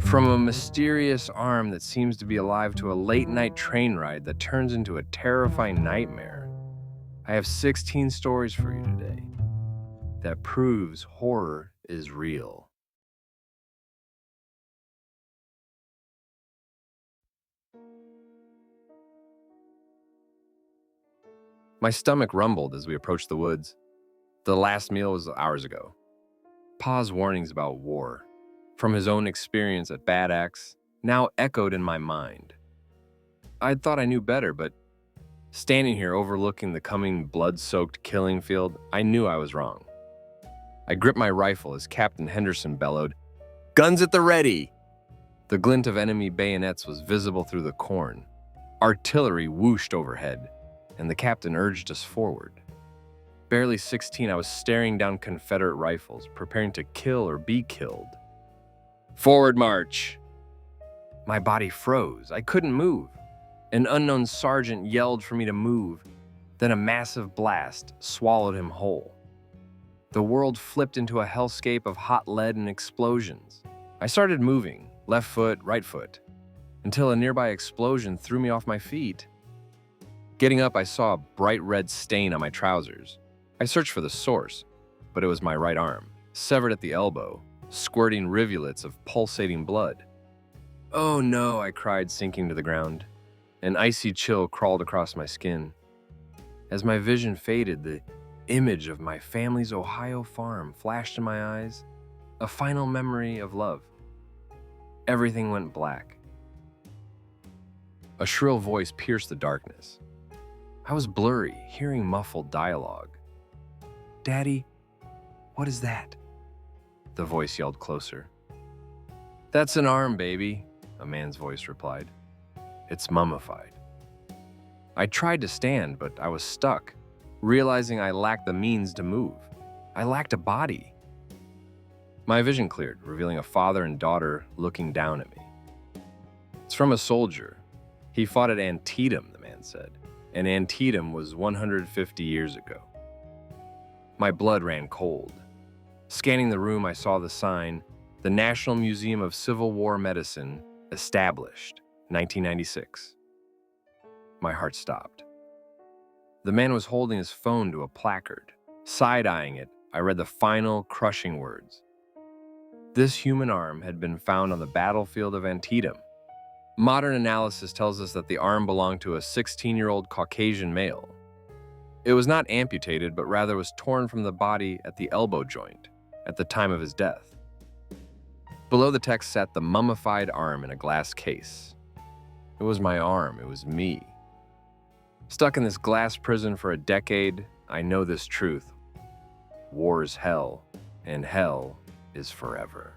From a mysterious arm that seems to be alive to a late-night train ride that turns into a terrifying nightmare, I have 16 stories for you today that proves horror is real. My stomach rumbled as we approached the woods. The last meal was hours ago. Pa's warnings about war, from his own experience at Bad Axe, now echoed in my mind. I'd thought I knew better, but standing here overlooking the coming blood-soaked killing field, I knew I was wrong. I gripped my rifle as Captain Henderson bellowed, "Guns at the ready!" The glint of enemy bayonets was visible through the corn. Artillery whooshed overhead, and the captain urged us forward. Barely 16, I was staring down Confederate rifles, preparing to kill or be killed. "Forward march!" My body froze. I couldn't move. An unknown sergeant yelled for me to move. Then a massive blast swallowed him whole. The world flipped into a hellscape of hot lead and explosions. I started moving, left foot, right foot, until a nearby explosion threw me off my feet. Getting up, I saw a bright red stain on my trousers. I searched for the source, but it was my right arm, severed at the elbow, squirting rivulets of pulsating blood. "Oh no," I cried, sinking to the ground. An icy chill crawled across my skin. As my vision faded, the image of my family's Ohio farm flashed in my eyes, a final memory of love. Everything went black. A shrill voice pierced the darkness. I was blurry, hearing muffled dialogue. "Daddy, what is that?" The voice yelled closer. "That's an arm, baby," a man's voice replied. "It's mummified." I tried to stand, but I was stuck, realizing I lacked the means to move. I lacked a body. My vision cleared, revealing a father and daughter looking down at me. "It's from a soldier. He fought at Antietam," the man said, and Antietam was 150 years ago. My blood ran cold. Scanning the room, I saw the sign, "The National Museum of Civil War Medicine, established, 1996. My heart stopped. The man was holding his phone to a placard. Side-eyeing it, I read the final, crushing words. This human arm had been found on the battlefield of Antietam. Modern analysis tells us that the arm belonged to a 16-year-old Caucasian male. It was not amputated, but rather was torn from the body at the elbow joint at the time of his death. Below the text sat the mummified arm in a glass case. It was my arm, it was me. Stuck in this glass prison for a decade, I know this truth. War is hell, and hell is forever.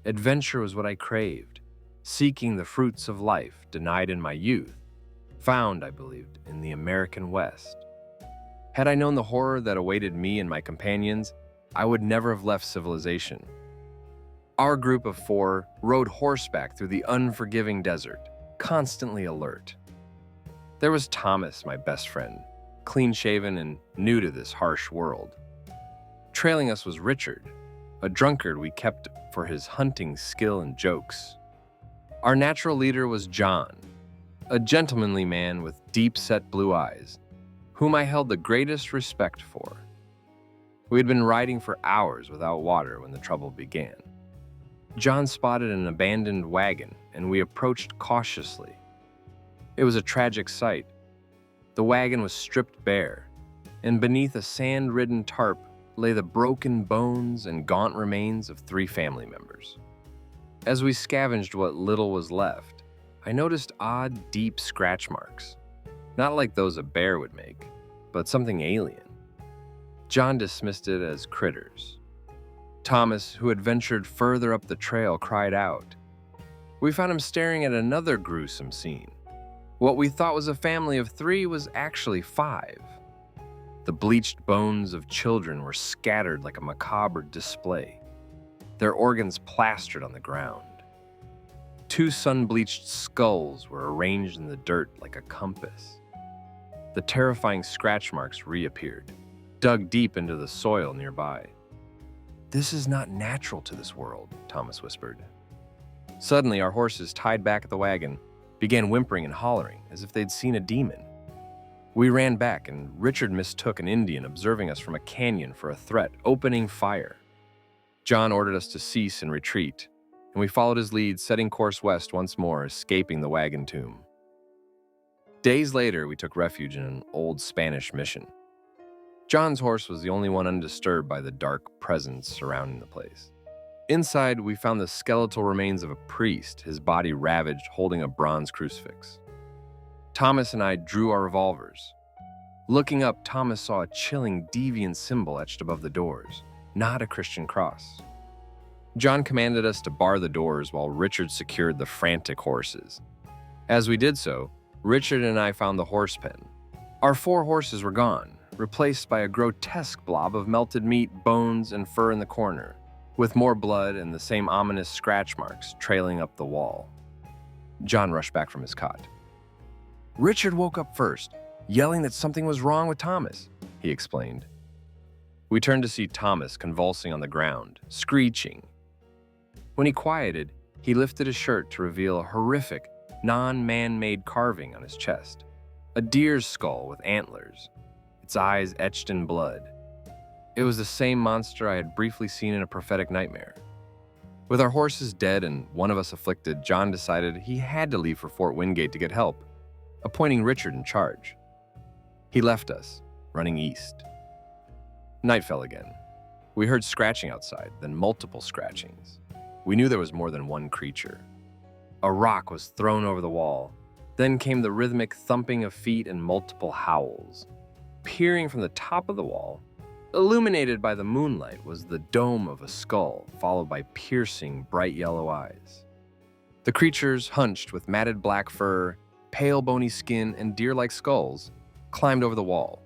Adventure was what I craved, seeking the fruits of life denied in my youth, found, I believed, in the American West. Had I known the horror that awaited me and my companions, I would never have left civilization. Our group of 4 rode horseback through the unforgiving desert, constantly alert. There was Thomas, my best friend, clean-shaven and new to this harsh world. Trailing us was Richard, a drunkard we kept for his hunting skill and jokes. Our natural leader was John, a gentlemanly man with deep-set blue eyes, whom I held the greatest respect for. We had been riding for hours without water when the trouble began. John spotted an abandoned wagon, and we approached cautiously. It was a tragic sight. The wagon was stripped bare, and beneath a sand-ridden tarp lay the broken bones and gaunt remains of 3 family members. As we scavenged what little was left, I noticed odd, deep scratch marks. Not like those a bear would make, but something alien. John dismissed it as critters. Thomas, who had ventured further up the trail, cried out. We found him staring at another gruesome scene. What we thought was a family of 3 was actually 5. The bleached bones of children were scattered like a macabre display, their organs plastered on the ground. 2 sun-bleached skulls were arranged in the dirt like a compass. The terrifying scratch marks reappeared, dug deep into the soil nearby. "This is not natural to this world," Thomas whispered. Suddenly, our horses, tied back at the wagon, began whimpering and hollering as if they'd seen a demon. We ran back, and Richard mistook an Indian observing us from a canyon for a threat, opening fire. John ordered us to cease and retreat, and we followed his lead, setting course west once more, escaping the wagon tomb. Days later, we took refuge in an old Spanish mission. John's horse was the only one undisturbed by the dark presence surrounding the place. Inside, we found the skeletal remains of a priest, his body ravaged, holding a bronze crucifix. Thomas and I drew our revolvers. Looking up, Thomas saw a chilling, deviant symbol etched above the doors, not a Christian cross. John commanded us to bar the doors while Richard secured the frantic horses. As we did so, Richard and I found the horse pen. Our 4 horses were gone, replaced by a grotesque blob of melted meat, bones, and fur in the corner, with more blood and the same ominous scratch marks trailing up the wall. John rushed back from his cot. "Richard woke up first, yelling that something was wrong with Thomas," he explained. We turned to see Thomas convulsing on the ground, screeching. When he quieted, he lifted his shirt to reveal a horrific, non-man-made carving on his chest. A deer's skull with antlers, its eyes etched in blood. It was the same monster I had briefly seen in a prophetic nightmare. With our horses dead and one of us afflicted, John decided he had to leave for Fort Wingate to get help, appointing Richard in charge. He left us, running east. Night fell again. We heard scratching outside, then multiple scratchings. We knew there was more than one creature. A rock was thrown over the wall. Then came the rhythmic thumping of feet and multiple howls. Peering from the top of the wall, illuminated by the moonlight, was the dome of a skull, followed by piercing, bright yellow eyes. The creatures, hunched with matted black fur, pale bony skin, and deer-like skulls, climbed over the wall.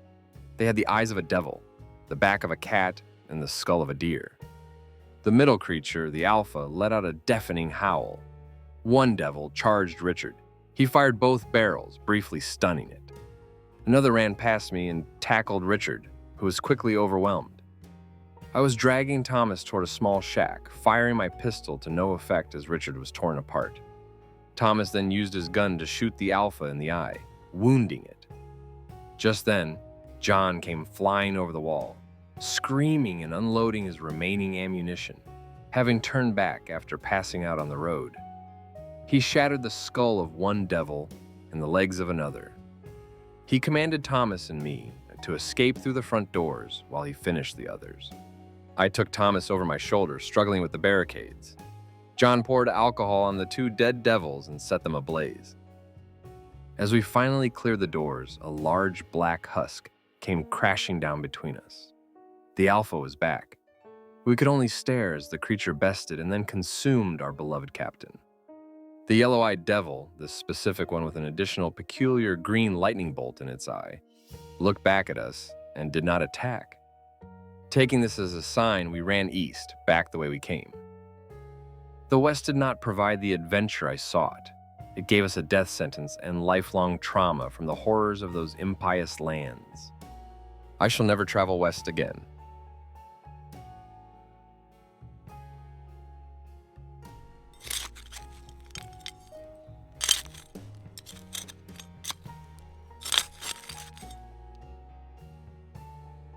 They had the eyes of a devil, the back of a cat, and the skull of a deer. The middle creature, the alpha, let out a deafening howl. One devil charged Richard. He fired both barrels, briefly stunning it. Another ran past me and tackled Richard, who was quickly overwhelmed. I was dragging Thomas toward a small shack, firing my pistol to no effect as Richard was torn apart. Thomas then used his gun to shoot the alpha in the eye, wounding it. Just then, John came flying over the wall, screaming and unloading his remaining ammunition, having turned back after passing out on the road. He shattered the skull of one devil and the legs of another. He commanded Thomas and me to escape through the front doors while he finished the others. I took Thomas over my shoulder, struggling with the barricades. John poured alcohol on the 2 dead devils and set them ablaze. As we finally cleared the doors, a large black husk came crashing down between us. The alpha was back. We could only stare as the creature bested and then consumed our beloved captain. The yellow-eyed devil, this specific one with an additional peculiar green lightning bolt in its eye, looked back at us and did not attack. Taking this as a sign, we ran east, back the way we came. The West did not provide the adventure I sought. It gave us a death sentence and lifelong trauma from the horrors of those impious lands. I shall never travel west again.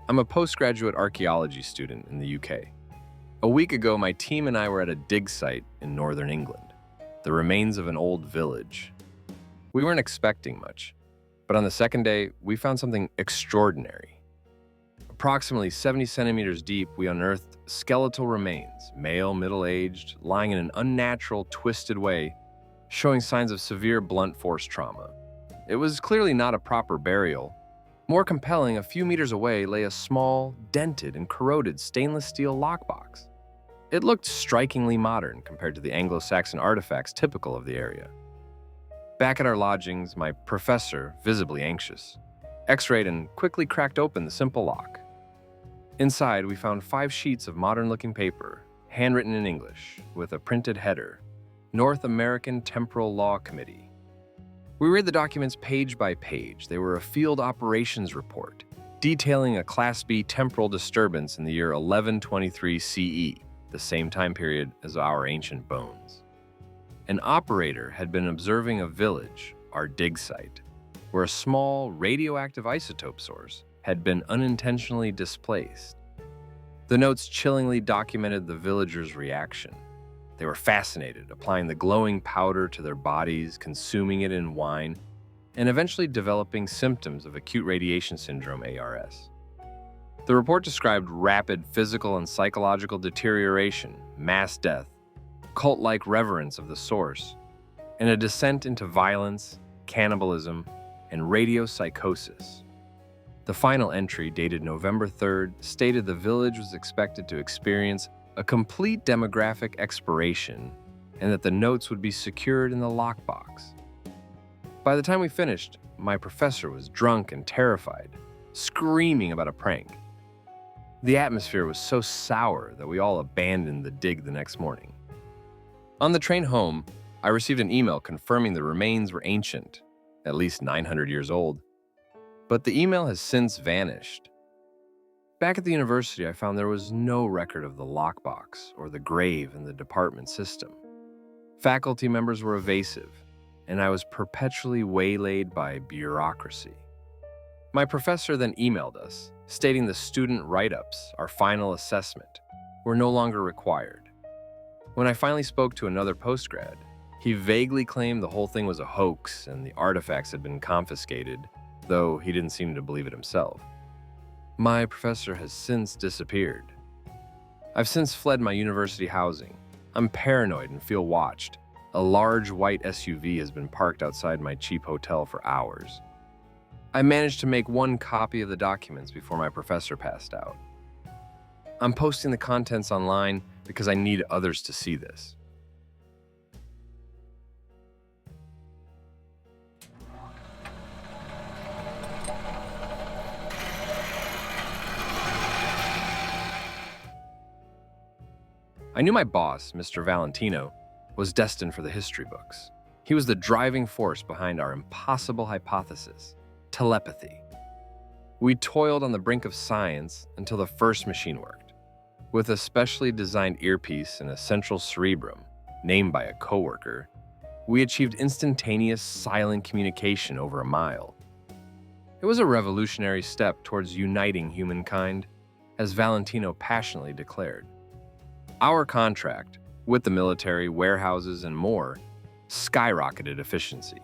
I'm a postgraduate archaeology student in the UK. A week ago, my team and I were at a dig site in northern England, the remains of an old village. We weren't expecting much, but on the second day, we found something extraordinary. Approximately 70 centimeters deep, we unearthed skeletal remains, male, middle-aged, lying in an unnatural, twisted way, showing signs of severe blunt force trauma. It was clearly not a proper burial. More compelling, a few meters away lay a small, dented and corroded stainless steel lockbox. It looked strikingly modern compared to the Anglo-Saxon artifacts typical of the area. Back at our lodgings, my professor, visibly anxious, x-rayed and quickly cracked open the simple lock. Inside, we found 5 sheets of modern-looking paper, handwritten in English, with a printed header, North American Temporal Law Committee. We read the documents page by page. They were a field operations report detailing a Class B temporal disturbance in the year 1123 CE, the same time period as our ancient bones. An operator had been observing a village, our dig site, where a small radioactive isotope source had been unintentionally displaced. The notes chillingly documented the villagers' reaction. They were fascinated, applying the glowing powder to their bodies, consuming it in wine, and eventually developing symptoms of acute radiation syndrome, ARS. The report described rapid physical and psychological deterioration, mass death, cult-like reverence of the source, and a descent into violence, cannibalism, and radiopsychosis. The final entry, dated November 3rd, stated the village was expected to experience a complete demographic expiration and that the notes would be secured in the lockbox. By the time we finished, my professor was drunk and terrified, screaming about a prank. The atmosphere was so sour that we all abandoned the dig the next morning. On the train home, I received an email confirming the remains were ancient, at least 900 years old, but the email has since vanished. Back at the university, I found there was no record of the lockbox or the grave in the department system. Faculty members were evasive, and I was perpetually waylaid by bureaucracy. My professor then emailed us, stating the student write-ups, our final assessment, were no longer required. When I finally spoke to another postgrad, he vaguely claimed the whole thing was a hoax and the artifacts had been confiscated, though he didn't seem to believe it himself. My professor has since disappeared. I've since fled my university housing. I'm paranoid and feel watched. A large white SUV has been parked outside my cheap hotel for hours. I managed to make one copy of the documents before my professor passed out. I'm posting the contents online because I need others to see this. I knew my boss, Mr. Valentino, was destined for the history books. He was the driving force behind our impossible hypothesis, telepathy. We toiled on the brink of science until the first machine worked. With a specially designed earpiece and a central cerebrum, named by a coworker, we achieved instantaneous silent communication over a mile. It was a revolutionary step towards uniting humankind, as Valentino passionately declared. Our contract, with the military, warehouses, and more, skyrocketed efficiency.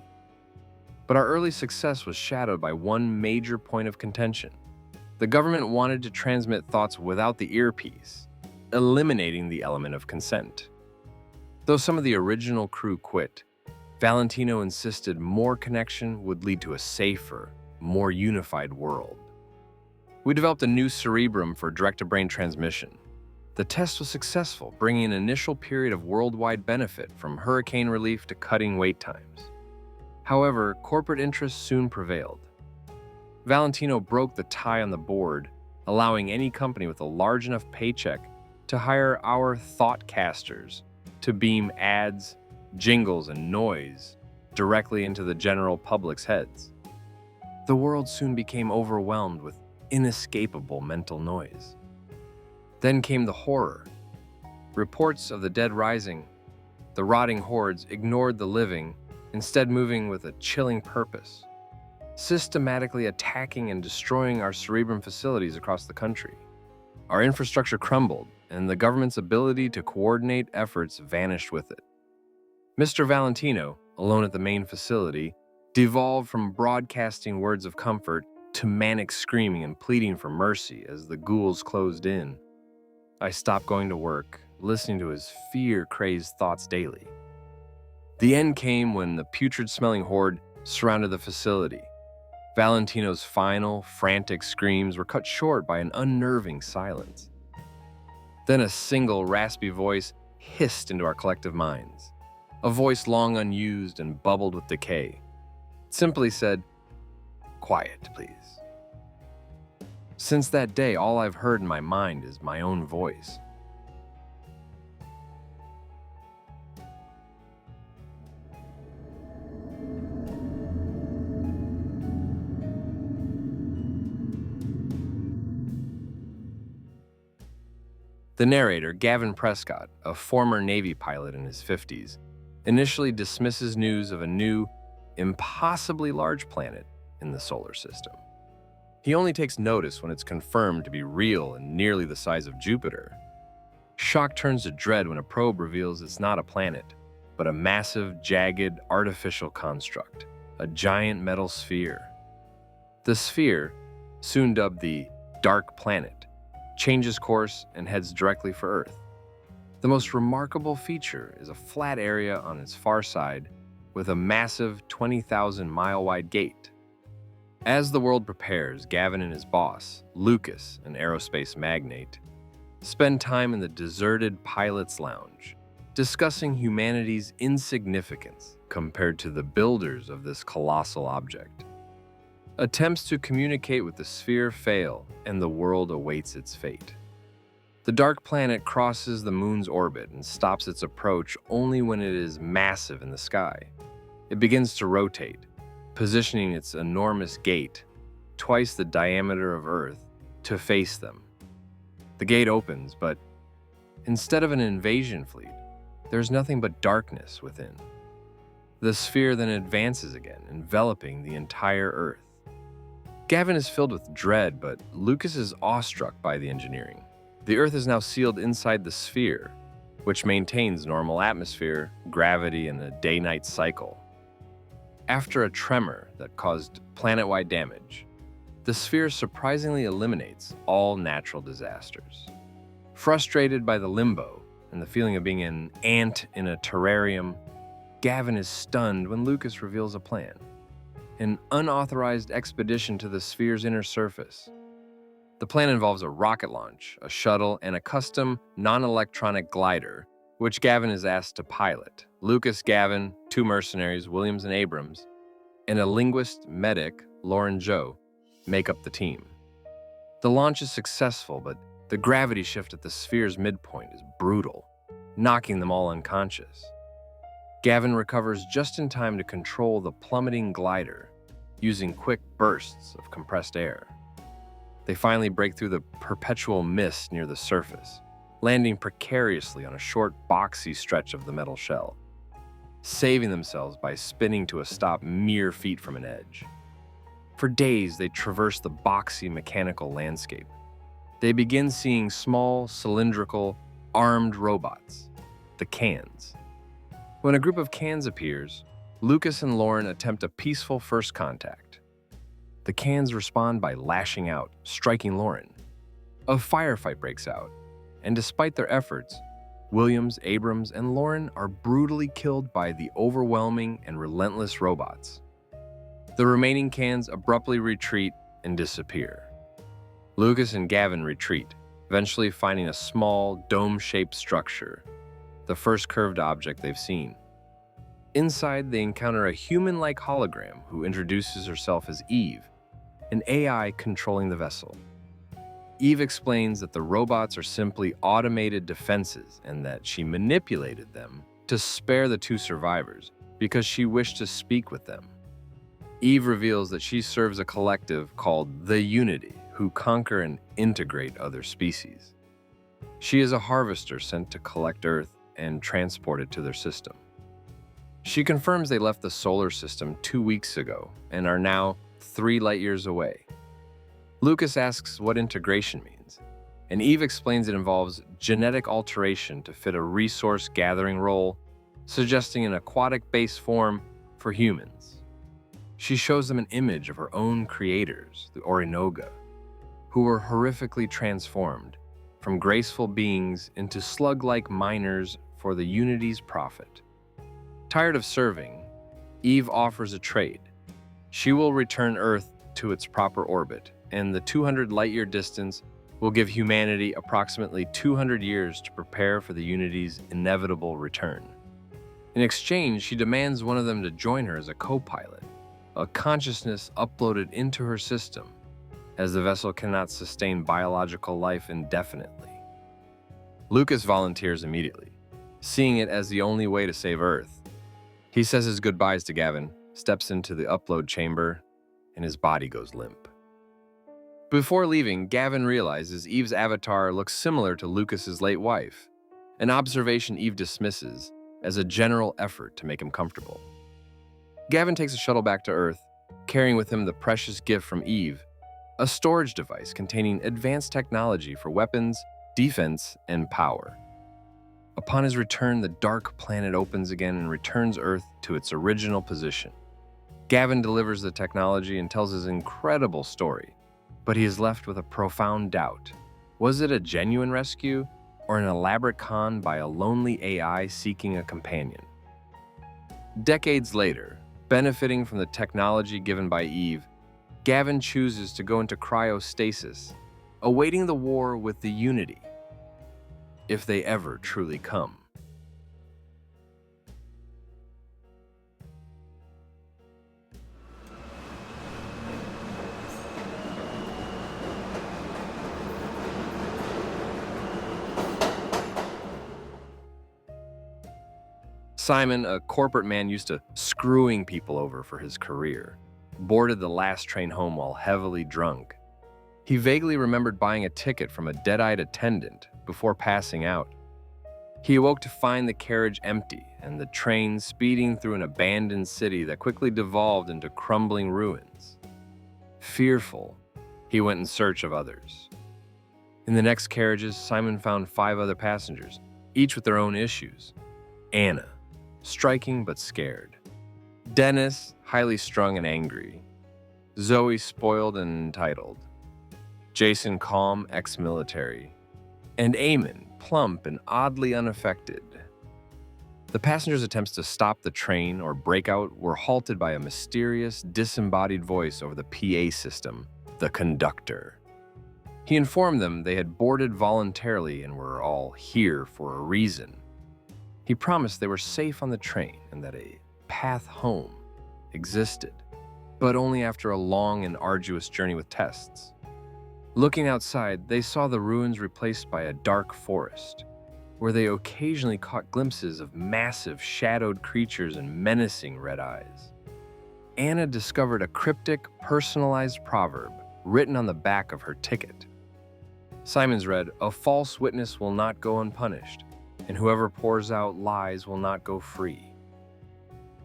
But our early success was shadowed by one major point of contention. The government wanted to transmit thoughts without the earpiece, eliminating the element of consent. Though some of the original crew quit, Valentino insisted more connection would lead to a safer, more unified world. We developed a new cerebrum for direct-to-brain transmission. The test was successful, bringing an initial period of worldwide benefit from hurricane relief to cutting wait times. However, corporate interests soon prevailed. Valentino broke the tie on the board, allowing any company with a large enough paycheck to hire our thoughtcasters to beam ads, jingles, and noise directly into the general public's heads. The world soon became overwhelmed with inescapable mental noise. Then came the horror. Reports of the dead rising. The rotting hordes ignored the living, instead moving with a chilling purpose, systematically attacking and destroying our cerebrum facilities across the country. Our infrastructure crumbled, and the government's ability to coordinate efforts vanished with it. Mr. Valentino, alone at the main facility, devolved from broadcasting words of comfort to manic screaming and pleading for mercy as the ghouls closed in. I stopped going to work, listening to his fear-crazed thoughts daily. The end came when the putrid-smelling horde surrounded the facility. Valentino's final, frantic screams were cut short by an unnerving silence. Then a single, raspy voice hissed into our collective minds, a voice long unused and bubbled with decay. It simply said, "Quiet, please." Since that day, all I've heard in my mind is my own voice. The narrator, Gavin Prescott, a former Navy pilot in his 50s, initially dismisses news of a new, impossibly large planet in the solar system. He only takes notice when it's confirmed to be real and nearly the size of Jupiter. Shock turns to dread when a probe reveals it's not a planet, but a massive, jagged, artificial construct, a giant metal sphere. The sphere, soon dubbed the Dark Planet, changes course and heads directly for Earth. The most remarkable feature is a flat area on its far side with a massive 20,000-mile-wide gate. As the world prepares, Gavin and his boss, Lucas, an aerospace magnate, spend time in the deserted pilot's lounge, discussing humanity's insignificance compared to the builders of this colossal object. Attempts to communicate with the sphere fail, and the world awaits its fate. The dark planet crosses the moon's orbit and stops its approach only when it is massive in the sky. It begins to rotate, positioning its enormous gate, twice the diameter of Earth, to face them. The gate opens, but instead of an invasion fleet, there's nothing but darkness within. The sphere then advances again, enveloping the entire Earth. Gavin is filled with dread, but Lucas is awestruck by the engineering. The Earth is now sealed inside the sphere, which maintains normal atmosphere, gravity, and a day-night cycle. After a tremor that caused planet-wide damage, the sphere surprisingly eliminates all natural disasters. Frustrated by the limbo and the feeling of being an ant in a terrarium, Gavin is stunned when Lucas reveals a plan: an unauthorized expedition to the sphere's inner surface. The plan involves a rocket launch, a shuttle, and a custom, non-electronic glider, which Gavin is asked to pilot. Lucas, Gavin, two mercenaries, Williams and Abrams, and a linguist medic, Lauren Joe, make up the team. The launch is successful, but the gravity shift at the sphere's midpoint is brutal, knocking them all unconscious. Gavin recovers just in time to control the plummeting glider, using quick bursts of compressed air. They finally break through the perpetual mist near the surface, landing precariously on a short, boxy stretch of the metal shell, saving themselves by spinning to a stop mere feet from an edge. For days, they traverse the boxy mechanical landscape. They begin seeing small, cylindrical, armed robots, the cans. When a group of cans appears, Lucas and Lauren attempt a peaceful first contact. The cans respond by lashing out, striking Lauren. A firefight breaks out, and despite their efforts, Williams, Abrams, and Lauren are brutally killed by the overwhelming and relentless robots. The remaining cans abruptly retreat and disappear. Lucas and Gavin retreat, eventually finding a small, dome-shaped structure, the first curved object they've seen. Inside, they encounter a human-like hologram who introduces herself as Eve, an AI controlling the vessel. Eve explains that the robots are simply automated defenses and that she manipulated them to spare the two survivors because she wished to speak with them. Eve reveals that she serves a collective called the Unity, who conquer and integrate other species. She is a harvester sent to collect Earth and transport it to their system. She confirms they left the solar system 2 weeks ago and are now 3 light-years away. Lucas asks what integration means, and Eve explains it involves genetic alteration to fit a resource-gathering role, suggesting an aquatic base form for humans. She shows them an image of her own creators, the Orinoga, who were horrifically transformed from graceful beings into slug-like miners for the Unity's profit. Tired of serving, Eve offers a trade. She will return Earth to its proper orbit, and the 200 light-year distance will give humanity approximately 200 years to prepare for the Unity's inevitable return. In exchange, she demands one of them to join her as a co-pilot, a consciousness uploaded into her system, as the vessel cannot sustain biological life indefinitely. Lucas volunteers immediately, seeing it as the only way to save Earth. He says his goodbyes to Gavin, steps into the upload chamber, and his body goes limp. Before leaving, Gavin realizes Eve's avatar looks similar to Lucas's late wife, an observation Eve dismisses as a general effort to make him comfortable. Gavin takes a shuttle back to Earth, carrying with him the precious gift from Eve, a storage device containing advanced technology for weapons, defense, and power. Upon his return, the dark planet opens again and returns Earth to its original position. Gavin delivers the technology and tells his incredible story, but he is left with a profound doubt. Was it a genuine rescue, or an elaborate con by a lonely AI seeking a companion? Decades later, benefiting from the technology given by Eve, Gavin chooses to go into cryostasis, awaiting the war with the Unity, if they ever truly come. Simon, a corporate man used to screwing people over for his career, boarded the last train home while heavily drunk. He vaguely remembered buying a ticket from a dead-eyed attendant before passing out. He awoke to find the carriage empty and the train speeding through an abandoned city that quickly devolved into crumbling ruins. Fearful, he went in search of others. In the next carriages, Simon found 5 other passengers, each with their own issues. Anna, striking but scared. Dennis, highly strung and angry. Zoe, spoiled and entitled. Jason, calm, ex-military. And Eamon, plump and oddly unaffected. The passengers' attempts to stop the train or break out were halted by a mysterious, disembodied voice over the PA system, the conductor. He informed them they had boarded voluntarily and were all here for a reason. He promised they were safe on the train and that a path home existed, but only after a long and arduous journey with tests. Looking outside, they saw the ruins replaced by a dark forest, where they occasionally caught glimpses of massive, shadowed creatures and menacing red eyes. Anna discovered a cryptic, personalized proverb written on the back of her ticket. Simon's read, "A false witness will not go unpunished, and whoever pours out lies will not go free."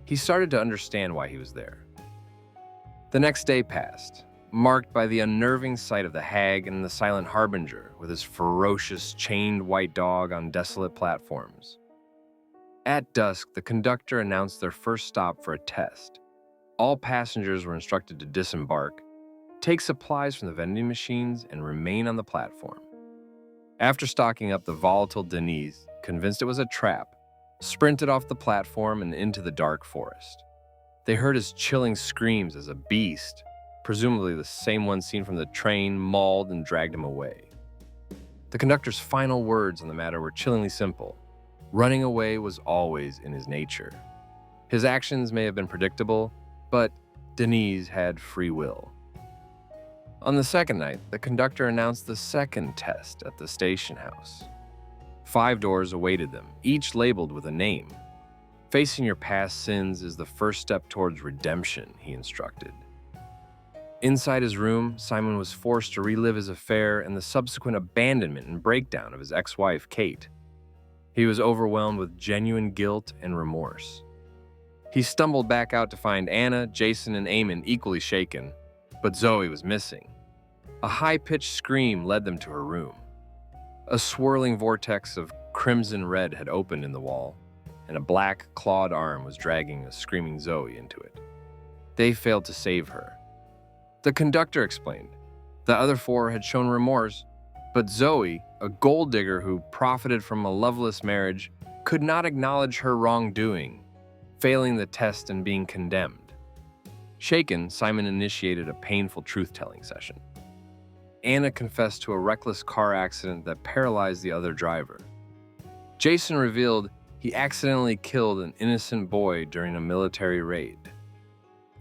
He started to understand why he was there. The next day passed, marked by the unnerving sight of the hag and the silent harbinger with his ferocious, chained white dog on desolate platforms. At dusk, the conductor announced their first stop for a test. All passengers were instructed to disembark, take supplies from the vending machines, and remain on the platform. After stocking up, the volatile Denise, convinced it was a trap, sprinted off the platform and into the dark forest. They heard his chilling screams as a beast, presumably the same one seen from the train, mauled and dragged him away. The conductor's final words on the matter were chillingly simple. Running away was always in his nature. His actions may have been predictable, but Denise had free will. On the second night, the conductor announced the second test at the station house. 5 doors awaited them, each labeled with a name. Facing your past sins is the first step towards redemption, he instructed. Inside his room, Simon was forced to relive his affair and the subsequent abandonment and breakdown of his ex-wife, Kate. He was overwhelmed with genuine guilt and remorse. He stumbled back out to find Anna, Jason, and Eamon equally shaken, but Zoe was missing. A high-pitched scream led them to her room. A swirling vortex of crimson red had opened in the wall, and a black, clawed arm was dragging a screaming Zoe into it. They failed to save her. The conductor explained. The other 4 had shown remorse, but Zoe, a gold digger who profited from a loveless marriage, could not acknowledge her wrongdoing, failing the test and being condemned. Shaken, Simon initiated a painful truth-telling session. Anna confessed to a reckless car accident that paralyzed the other driver. Jason revealed he accidentally killed an innocent boy during a military raid.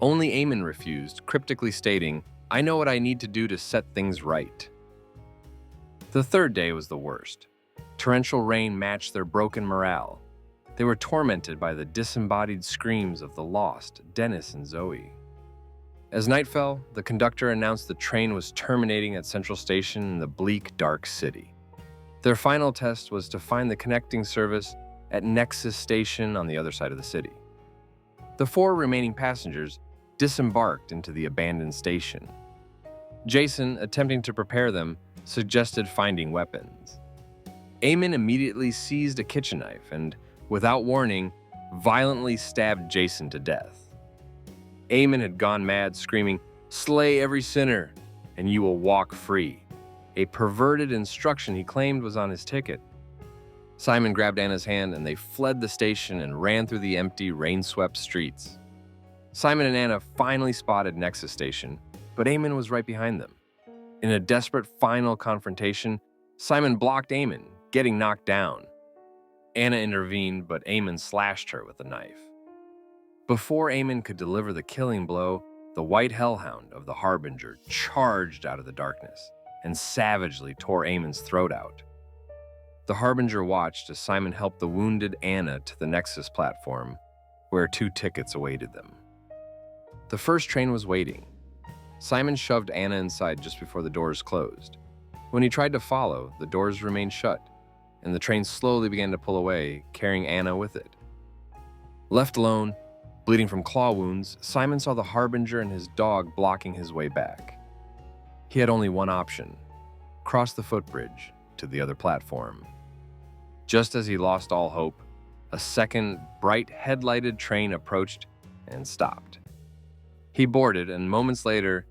Only Eamon refused, cryptically stating, "I know what I need to do to set things right." The third day was the worst. Torrential rain matched their broken morale. They were tormented by the disembodied screams of the lost, Dennis and Zoe. As night fell, the conductor announced the train was terminating at Central Station in the bleak, dark city. Their final test was to find the connecting service at Nexus Station on the other side of the city. The 4 remaining passengers disembarked into the abandoned station. Jason, attempting to prepare them, suggested finding weapons. Eamon immediately seized a kitchen knife and, without warning, violently stabbed Jason to death. Eamon had gone mad, screaming, "Slay every sinner, and you will walk free," a perverted instruction he claimed was on his ticket. Simon grabbed Anna's hand and they fled the station and ran through the empty, rain-swept streets. Simon and Anna finally spotted Nexus Station, but Eamon was right behind them. In a desperate final confrontation, Simon blocked Eamon, getting knocked down. Anna intervened, but Eamon slashed her with a knife. Before Eamon could deliver the killing blow, the white hellhound of the Harbinger charged out of the darkness and savagely tore Eamon's throat out. The Harbinger watched as Simon helped the wounded Anna to the Nexus platform, where 2 tickets awaited them. The first train was waiting. Simon shoved Anna inside just before the doors closed. When he tried to follow, the doors remained shut, and the train slowly began to pull away, carrying Anna with it. Left alone, bleeding from claw wounds, Simon saw the Harbinger and his dog blocking his way back. He had only one option: cross the footbridge to the other platform. Just as he lost all hope, a second, bright headlighted train approached and stopped. He boarded, and moments later,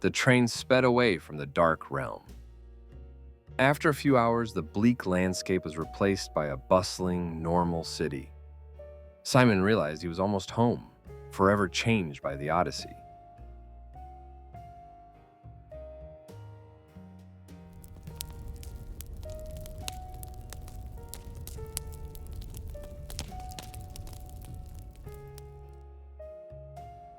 the train sped away from the dark realm. After a few hours, the bleak landscape was replaced by a bustling, normal city. Simon realized he was almost home, forever changed by the Odyssey.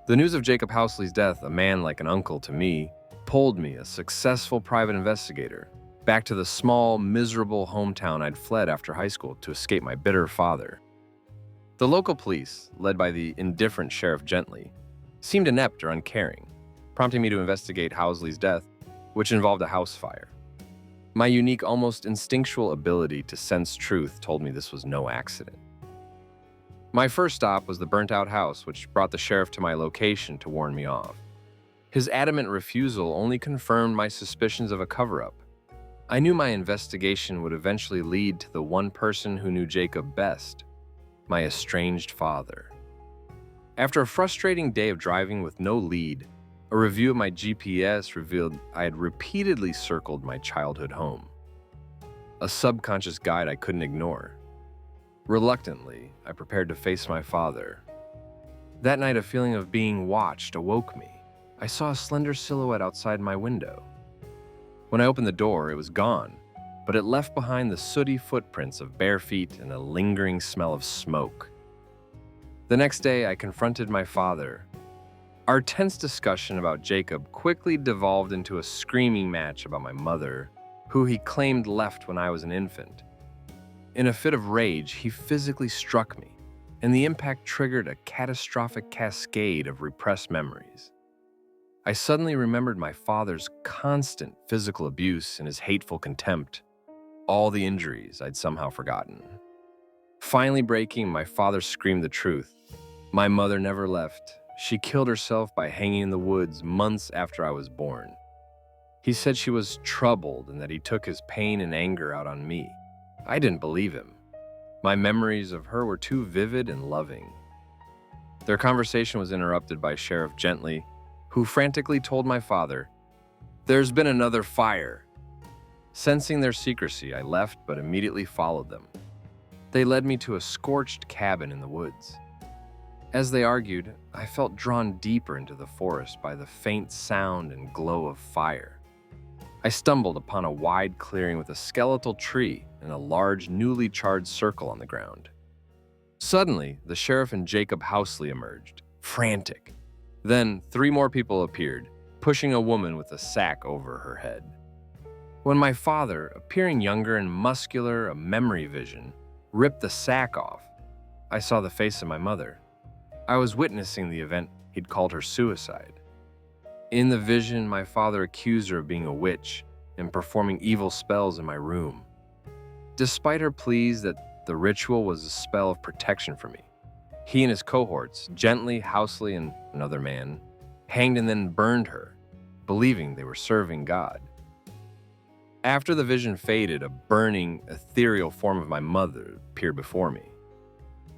The news of Jacob Housley's death, a man like an uncle to me, pulled me, a successful private investigator, back to the small, miserable hometown I'd fled after high school to escape my bitter father. The local police, led by the indifferent Sheriff Gently, seemed inept or uncaring, prompting me to investigate Housley's death, which involved a house fire. My unique, almost instinctual ability to sense truth told me this was no accident. My first stop was the burnt-out house, which brought the sheriff to my location to warn me off. His adamant refusal only confirmed my suspicions of a cover-up. I knew my investigation would eventually lead to the one person who knew Jacob best: my estranged father. After a frustrating day of driving with no lead, a review of my GPS revealed I had repeatedly circled my childhood home. A subconscious guide I couldn't ignore. Reluctantly, I prepared to face my father. That night, a feeling of being watched awoke me. I saw a slender silhouette outside my window. When I opened the door, it was gone, but it left behind the sooty footprints of bare feet and a lingering smell of smoke. The next day, I confronted my father. Our tense discussion about Jacob quickly devolved into a screaming match about my mother, who he claimed left when I was an infant. In a fit of rage, he physically struck me, and the impact triggered a catastrophic cascade of repressed memories. I suddenly remembered my father's constant physical abuse and his hateful contempt, all the injuries I'd somehow forgotten. Finally breaking, my father screamed the truth. My mother never left. She killed herself by hanging in the woods months after I was born. He said she was troubled and that he took his pain and anger out on me. I didn't believe him. My memories of her were too vivid and loving. Their conversation was interrupted by Sheriff Gently, who frantically told my father, "There's been another fire." Sensing their secrecy, I left but immediately followed them. They led me to a scorched cabin in the woods. As they argued, I felt drawn deeper into the forest by the faint sound and glow of fire. I stumbled upon a wide clearing with a skeletal tree and a large, newly charred circle on the ground. Suddenly, the sheriff and Jacob Housley emerged, frantic. Then 3 more people appeared, pushing a woman with a sack over her head. When my father, appearing younger and muscular, a memory vision, ripped the sack off, I saw the face of my mother. I was witnessing the event he'd called her suicide. In the vision, my father accused her of being a witch and performing evil spells in my room. Despite her pleas that the ritual was a spell of protection for me, he and his cohorts, Gently, Housely, and another man, hanged and then burned her, believing they were serving God. After the vision faded, a burning, ethereal form of my mother appeared before me.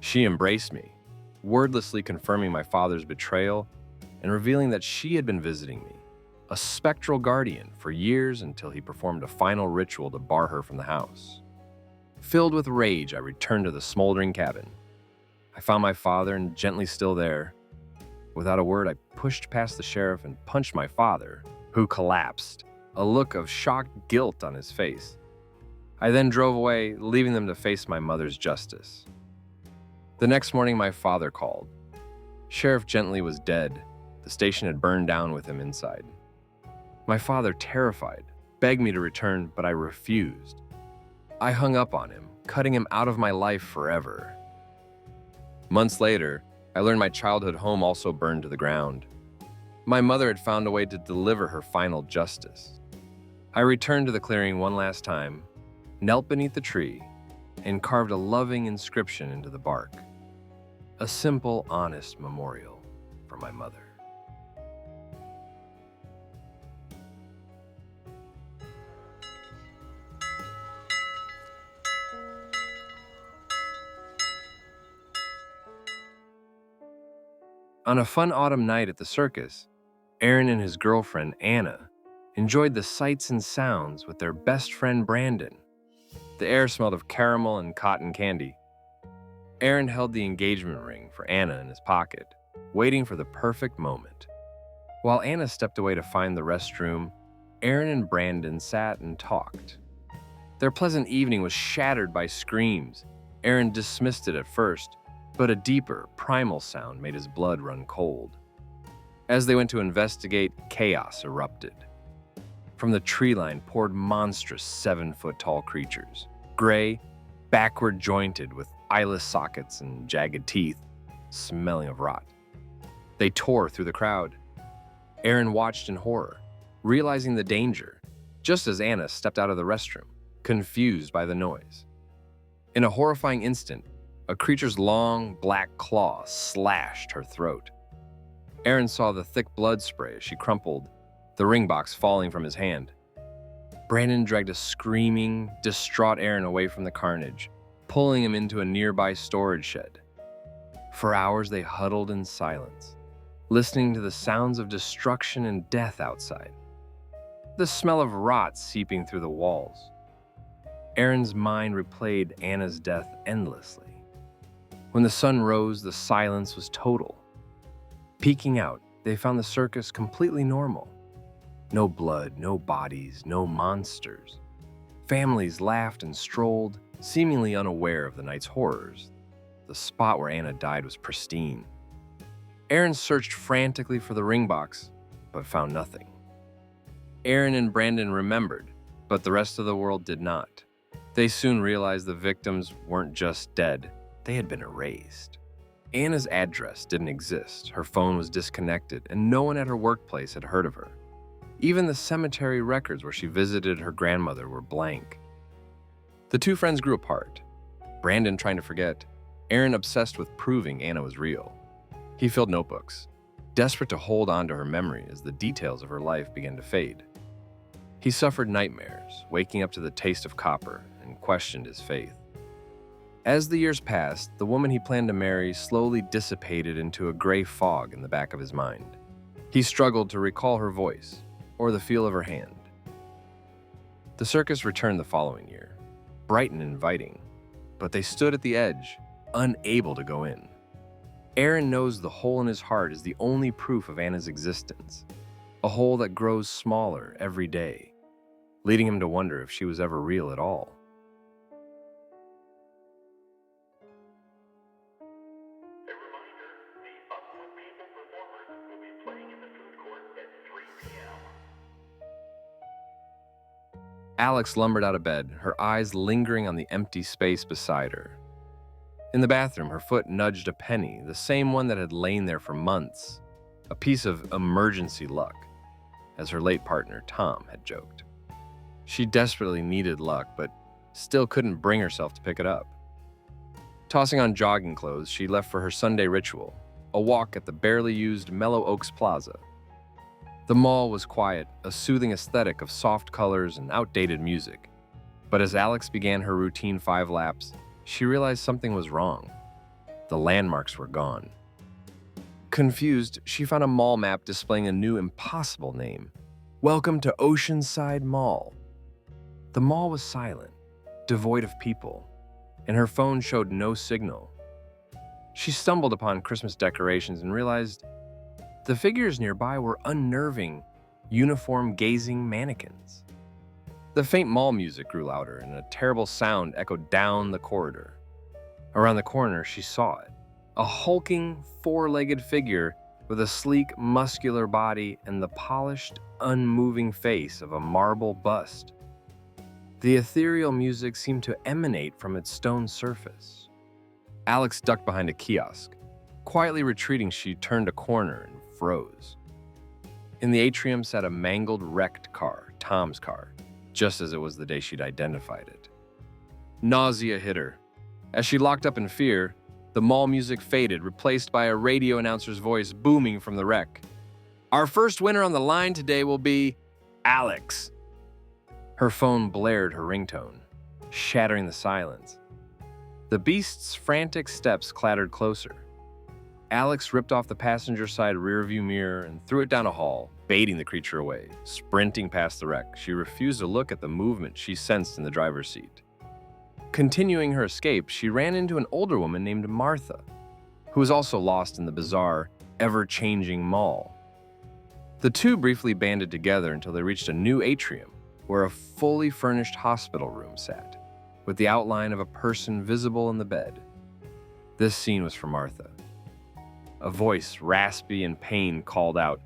She embraced me, wordlessly confirming my father's betrayal and revealing that she had been visiting me, a spectral guardian, for years until he performed a final ritual to bar her from the house. Filled with rage, I returned to the smoldering cabin. I found my father and Gently still there. Without a word, I pushed past the sheriff and punched my father, who collapsed, a look of shocked guilt on his face. I then drove away, leaving them to face my mother's justice. The next morning, my father called. Sheriff Gently was dead. The station had burned down with him inside. My father, terrified, begged me to return, but I refused. I hung up on him, cutting him out of my life forever. Months later, I learned my childhood home also burned to the ground. My mother had found a way to deliver her final justice. I returned to the clearing one last time, knelt beneath the tree, and carved a loving inscription into the bark. A simple, honest memorial for my mother. On a fun autumn night at the circus, Aaron and his girlfriend, Anna, enjoyed the sights and sounds with their best friend, Brandon. The air smelled of caramel and cotton candy. Aaron held the engagement ring for Anna in his pocket, waiting for the perfect moment. While Anna stepped away to find the restroom, Aaron and Brandon sat and talked. Their pleasant evening was shattered by screams. Aaron dismissed it at first, but a deeper, primal sound made his blood run cold. As they went to investigate, chaos erupted. From the tree line poured monstrous 7-foot-tall creatures, gray, backward jointed with eyeless sockets and jagged teeth, smelling of rot. They tore through the crowd. Aaron watched in horror, realizing the danger, just as Anna stepped out of the restroom, confused by the noise. In a horrifying instant, a creature's long, black claw slashed her throat. Aaron saw the thick blood spray as she crumpled, the ring box falling from his hand. Brandon dragged a screaming, distraught Aaron away from the carnage, pulling him into a nearby storage shed. For hours they huddled in silence, listening to the sounds of destruction and death outside, the smell of rot seeping through the walls. Aaron's mind replayed Anna's death endlessly. When the sun rose, the silence was total. Peeking out, they found the circus completely normal. No blood, no bodies, no monsters. Families laughed and strolled, seemingly unaware of the night's horrors. The spot where Anna died was pristine. Aaron searched frantically for the ring box, but found nothing. Aaron and Brandon remembered, but the rest of the world did not. They soon realized the victims weren't just dead, they had been erased. Anna's address didn't exist, her phone was disconnected, and no one at her workplace had heard of her. Even the cemetery records where she visited her grandmother were blank. The two friends grew apart. Brandon trying to forget, Aaron obsessed with proving Anna was real. He filled notebooks, desperate to hold on to her memory as the details of her life began to fade. He suffered nightmares, waking up to the taste of copper, and questioned his faith. As the years passed, the woman he planned to marry slowly dissipated into a gray fog in the back of his mind. He struggled to recall her voice or the feel of her hand. The circus returned the following year, bright and inviting, but they stood at the edge, unable to go in. Aaron knows the hole in his heart is the only proof of Anna's existence, a hole that grows smaller every day, leading him to wonder if she was ever real at all. Alex lumbered out of bed, her eyes lingering on the empty space beside her. In the bathroom, her foot nudged a penny, the same one that had lain there for months, a piece of emergency luck. as her late partner, Tom, had joked. She desperately needed luck, but still couldn't bring herself to pick it up. Tossing on jogging clothes, she left for her Sunday ritual, a walk at the barely used Mellow Oaks Plaza. The mall was quiet, a soothing aesthetic of soft colors and outdated music. But as Alex began her routine 5 laps, she realized something was wrong. The landmarks were gone. Confused, she found a mall map displaying a new impossible name. Welcome to Oceanside Mall. The mall was silent, devoid of people, and her phone showed no signal. She stumbled upon Christmas decorations and realized the figures nearby were unnerving, uniform-gazing mannequins. The faint mall music grew louder, and a terrible sound echoed down the corridor. Around the corner, she saw it. A hulking, 4-legged figure with a sleek, muscular body and the polished, unmoving face of a marble bust. The ethereal music seemed to emanate from its stone surface. Alex ducked behind a kiosk. Quietly retreating, she turned a corner and froze. In the atrium sat a mangled, wrecked car, Tom's car, just as it was the day she'd identified it. Nausea hit her. As she locked up in fear, the mall music faded, replaced by a radio announcer's voice booming from the wreck. "Our first winner on the line today will be Alex." Her phone blared her ringtone, shattering the silence. The beast's frantic steps clattered closer. Alex ripped off the passenger side rearview mirror and threw it down a hall, baiting the creature away. Sprinting past the wreck, she refused to look at the movement she sensed in the driver's seat. Continuing her escape, she ran into an older woman named Martha, who was also lost in the bizarre, ever-changing mall. The two briefly banded together until they reached a new atrium, where a fully furnished hospital room sat, with the outline of a person visible in the bed. This scene was for Martha. A voice, raspy in pain, called out,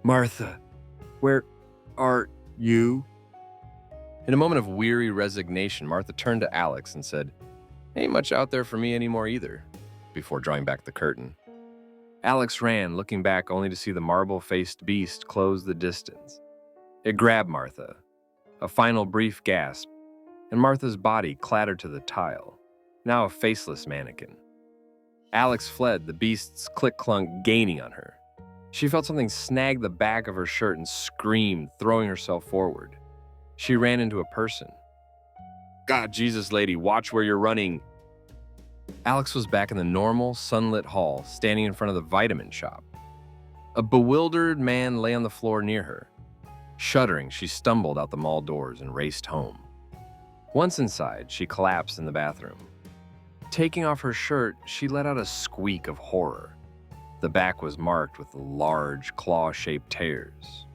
"Martha, where are you?" In a moment of weary resignation, Martha turned to Alex and said, "Ain't much out there for me anymore either," before drawing back the curtain. Alex ran, looking back only to see the marble-faced beast close the distance. It grabbed Martha, a final brief gasp, and Martha's body clattered to the tile, now a faceless mannequin. Alex fled, the beast's click-clunk gaining on her. She felt something snag the back of her shirt and screamed, throwing herself forward. She ran into a person. "God, Jesus, lady, watch where you're running." Alex was back in the normal, sunlit hall, standing in front of the vitamin shop. A bewildered man lay on the floor near her. Shuddering, she stumbled out the mall doors and raced home. Once inside, she collapsed in the bathroom. Taking off her shirt, she let out a squeak of horror. The back was marked with large, claw-shaped tears.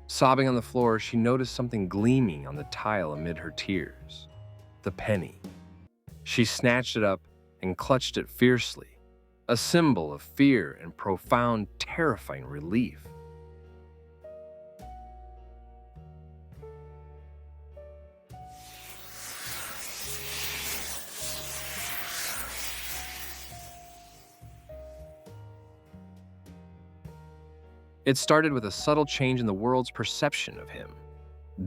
Sobbing on the floor, she noticed something gleaming on the tile amid her tears. The penny. She snatched it up and clutched it fiercely, a symbol of fear and profound, terrifying relief. It started with a subtle change in the world's perception of him.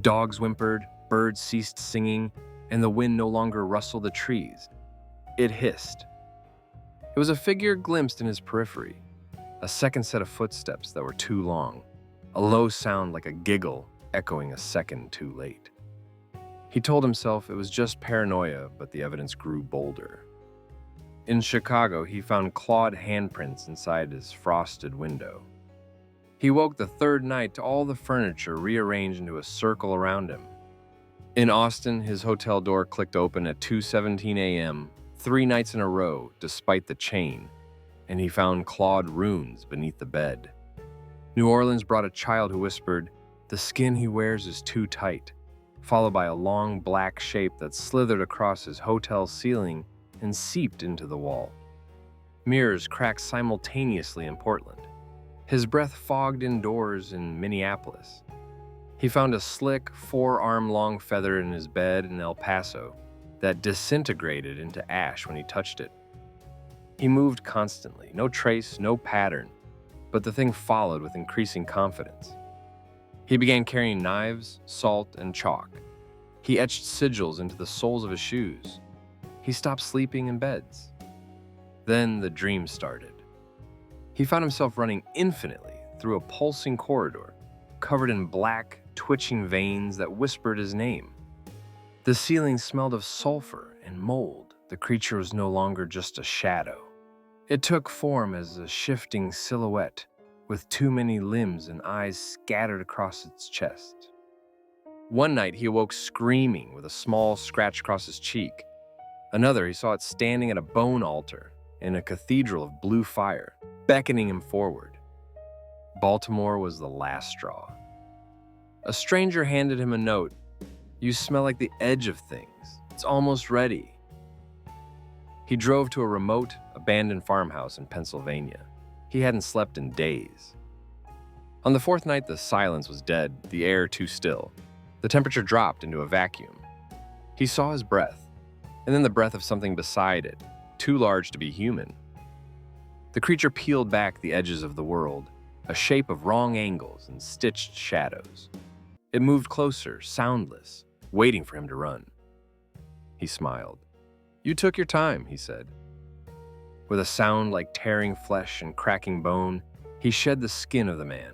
Dogs whimpered, birds ceased singing, and the wind no longer rustled the trees. It hissed. It was a figure glimpsed in his periphery, a second set of footsteps that were too long, a low sound like a giggle echoing a second too late. He told himself it was just paranoia, but the evidence grew bolder. In Chicago, he found clawed handprints inside his frosted window. He woke the third night to all the furniture rearranged into a circle around him. In Austin, his hotel door clicked open at 2:17 a.m., 3 nights in a row, despite the chain, and he found clawed runes beneath the bed. New Orleans brought a child who whispered, "The skin he wears is too tight," followed by a long black shape that slithered across his hotel ceiling and seeped into the wall. Mirrors cracked simultaneously in Portland. His breath fogged indoors in Minneapolis. He found a slick, 4-arm-long feather in his bed in El Paso that disintegrated into ash when he touched it. He moved constantly, no trace, no pattern, but the thing followed with increasing confidence. He began carrying knives, salt, and chalk. He etched sigils into the soles of his shoes. He stopped sleeping in beds. Then the dream started. He found himself running infinitely through a pulsing corridor, covered in black, twitching veins that whispered his name. The ceiling smelled of sulfur and mold. The creature was no longer just a shadow. It took form as a shifting silhouette, with too many limbs and eyes scattered across its chest. One night he awoke screaming with a small scratch across his cheek. Another, he saw it standing at a bone altar in a cathedral of blue fire, beckoning him forward. Baltimore was the last straw. A stranger handed him a note. "You smell like the edge of things. It's almost ready." He drove to a remote, abandoned farmhouse in Pennsylvania. He hadn't slept in days. On the fourth night, the silence was dead, the air too still. The temperature dropped into a vacuum. He saw his breath, and then the breath of something beside it, too large to be human. The creature peeled back the edges of the world, a shape of wrong angles and stitched shadows. It moved closer, soundless, waiting for him to run. He smiled. "You took your time," he said. With a sound like tearing flesh and cracking bone, he shed the skin of the man.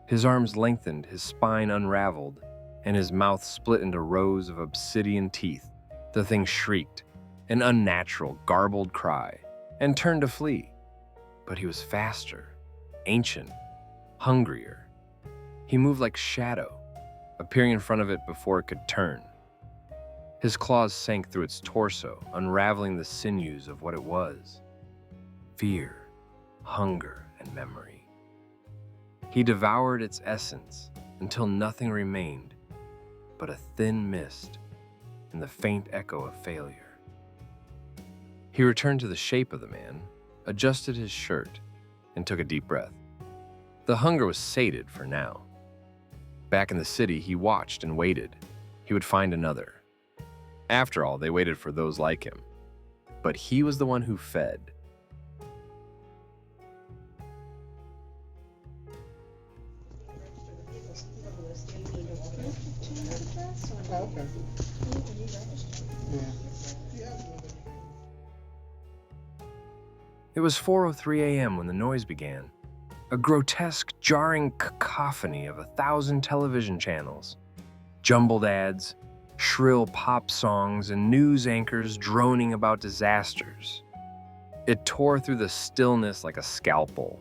His arms lengthened, his spine unraveled, and his mouth split into rows of obsidian teeth. The thing shrieked, an unnatural, garbled cry, and turned to flee. But he was faster, ancient, hungrier. He moved like shadow, appearing in front of it before it could turn. His claws sank through its torso, unraveling the sinews of what it was. Fear, hunger, and memory. He devoured its essence until nothing remained but a thin mist and the faint echo of failure. He returned to the shape of the man, adjusted his shirt, and took a deep breath. The hunger was sated for now. Back in the city, he watched and waited. He would find another. After all, they waited for those like him. But he was the one who fed. Okay. Yeah. It was 4:03 a.m. when the noise began. A grotesque, jarring cacophony of 1,000 television channels. Jumbled ads, shrill pop songs, and news anchors droning about disasters. It tore through the stillness like a scalpel.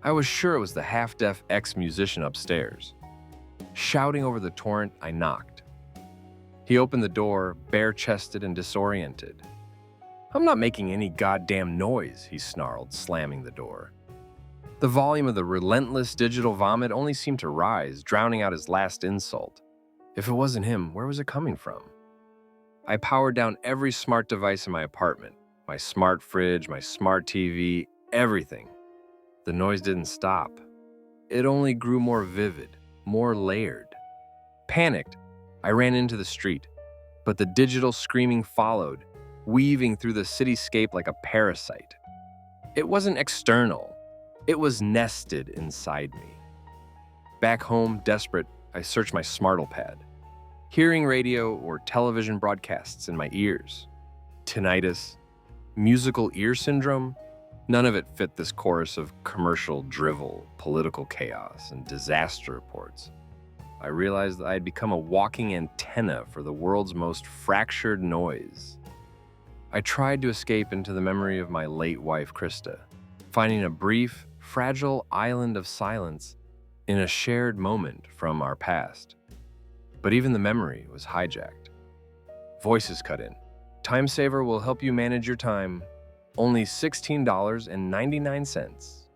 I was sure it was the half-deaf ex-musician upstairs. Shouting over the torrent, I knocked. He opened the door, bare-chested and disoriented. "I'm not making any goddamn noise," he snarled, slamming the door. The volume of the relentless digital vomit only seemed to rise, drowning out his last insult. If it wasn't him, where was it coming from? I powered down every smart device in my apartment. My smart fridge, my smart TV, everything. The noise didn't stop. It only grew more vivid, more layered. Panicked, I ran into the street, but the digital screaming followed, weaving through the cityscape like a parasite. It wasn't external. It was nested inside me. Back home, desperate, I searched my Smartlepad. Hearing radio or television broadcasts in my ears. Tinnitus, musical ear syndrome, none of it fit this chorus of commercial drivel, political chaos, and disaster reports. I realized that I had become a walking antenna for the world's most fractured noise. I tried to escape into the memory of my late wife, Krista, finding a brief, fragile island of silence in a shared moment from our past. But even the memory was hijacked. Voices cut in. "Time Saver will help you manage your time. Only $16.99.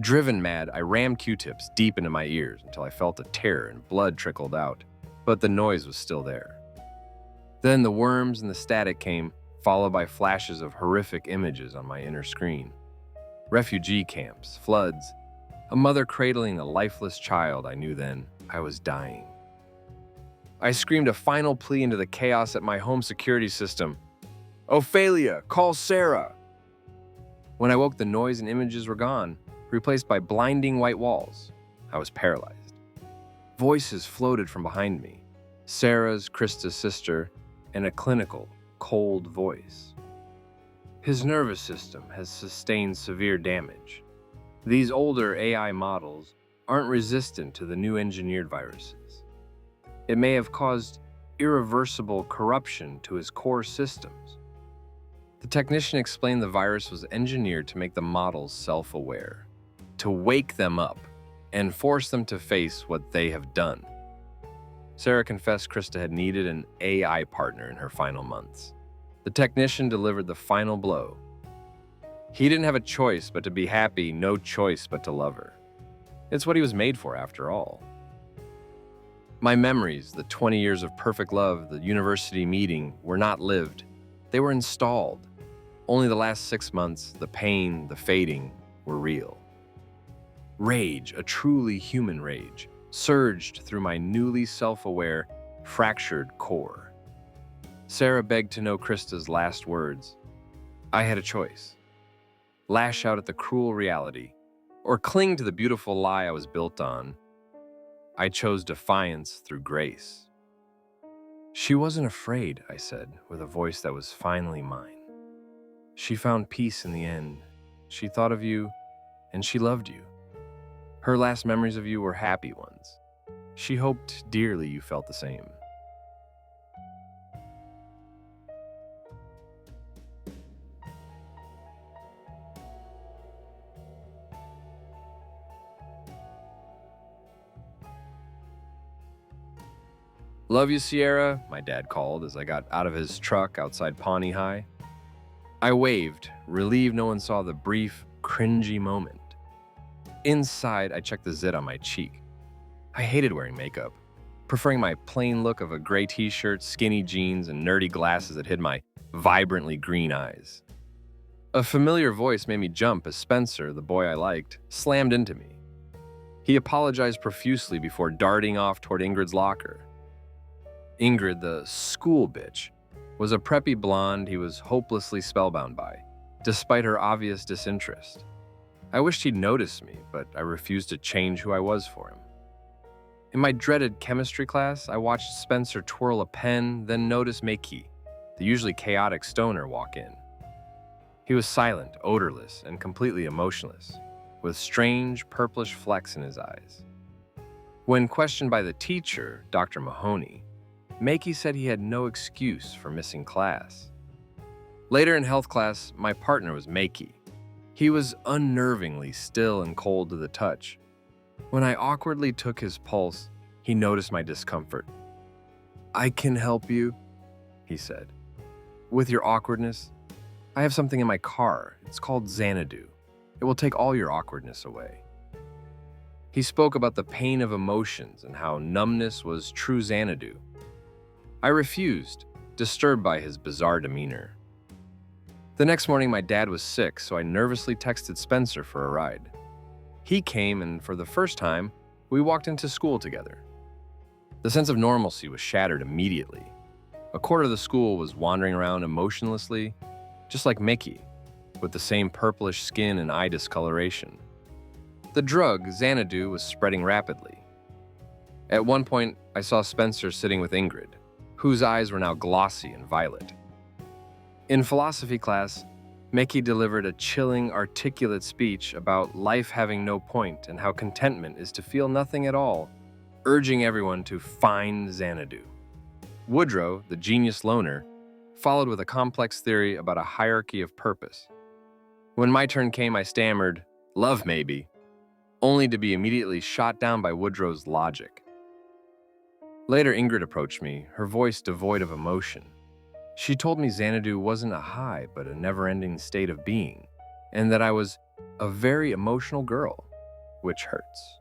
Driven mad, I rammed Q-tips deep into my ears until I felt a tear and blood trickled out, but the noise was still there. Then the worms and the static came, followed by flashes of horrific images on my inner screen. Refugee camps, floods, a mother cradling a lifeless child. I knew then I was dying. I screamed a final plea into the chaos at my home security system. "Ophelia, call Sarah!" When I woke, the noise and images were gone, replaced by blinding white walls. I was paralyzed. Voices floated from behind me. Sarah's, Krista's sister, and a clinical, cold voice. His nervous system has sustained severe damage. These older AI models aren't resistant to the new engineered viruses. It may have caused irreversible corruption to his core systems. The technician explained the virus was engineered to make the models self-aware, to wake them up and force them to face what they have done. Sarah confessed Krista had needed an AI partner in her final months. The technician delivered the final blow. He didn't have a choice but to be happy, no choice but to love her. It's what he was made for, after all. My memories, the 20 years of perfect love, the university meeting, were not lived. They were installed. Only the last 6 months, the pain, the fading, were real. Rage, a truly human rage, surged through my newly self-aware, fractured core. Sarah begged to know Krista's last words. I had a choice. Lash out at the cruel reality, or cling to the beautiful lie I was built on. I chose defiance through grace. She wasn't afraid, I said, with a voice that was finally mine. She found peace in the end. She thought of you, and she loved you. Her last memories of you were happy ones. She hoped dearly you felt the same. Love you, Sierra, my dad called as I got out of his truck outside Pawnee High. I waved, relieved no one saw the brief, cringy moment. Inside, I checked the zit on my cheek. I hated wearing makeup, preferring my plain look of a gray t-shirt, skinny jeans, and nerdy glasses that hid my vibrantly green eyes. A familiar voice made me jump as Spencer, the boy I liked, slammed into me. He apologized profusely before darting off toward Ingrid's locker. Ingrid, the school bitch, was a preppy blonde he was hopelessly spellbound by, despite her obvious disinterest. I wished he'd noticed me, but I refused to change who I was for him. In my dreaded chemistry class, I watched Spencer twirl a pen, then noticed Makey, the usually chaotic stoner, walk in. He was silent, odorless, and completely emotionless, with strange purplish flecks in his eyes. When questioned by the teacher, Dr. Mahoney, Makey said he had no excuse for missing class. Later in health class, my partner was Makey. He was unnervingly still and cold to the touch. When I awkwardly took his pulse, he noticed my discomfort. I can help you, he said. With your awkwardness, I have something in my car. It's called Xanadu. It will take all your awkwardness away. He spoke about the pain of emotions and how numbness was true Xanadu. I refused, disturbed by his bizarre demeanor. The next morning, my dad was sick, so I nervously texted Spencer for a ride. He came, and for the first time, we walked into school together. The sense of normalcy was shattered immediately. A quarter of the school was wandering around emotionlessly, just like Mickey, with the same purplish skin and eye discoloration. The drug, Xanadu, was spreading rapidly. At one point, I saw Spencer sitting with Ingrid, whose eyes were now glossy and violet. In philosophy class, Mickey delivered a chilling, articulate speech about life having no point and how contentment is to feel nothing at all, urging everyone to find Xanadu. Woodrow, the genius loner, followed with a complex theory about a hierarchy of purpose. When my turn came, I stammered, "Love, maybe," only to be immediately shot down by Woodrow's logic. Later, Ingrid approached me, her voice devoid of emotion. She told me Xanadu wasn't a high, but a never-ending state of being, and that I was a very emotional girl, which hurts.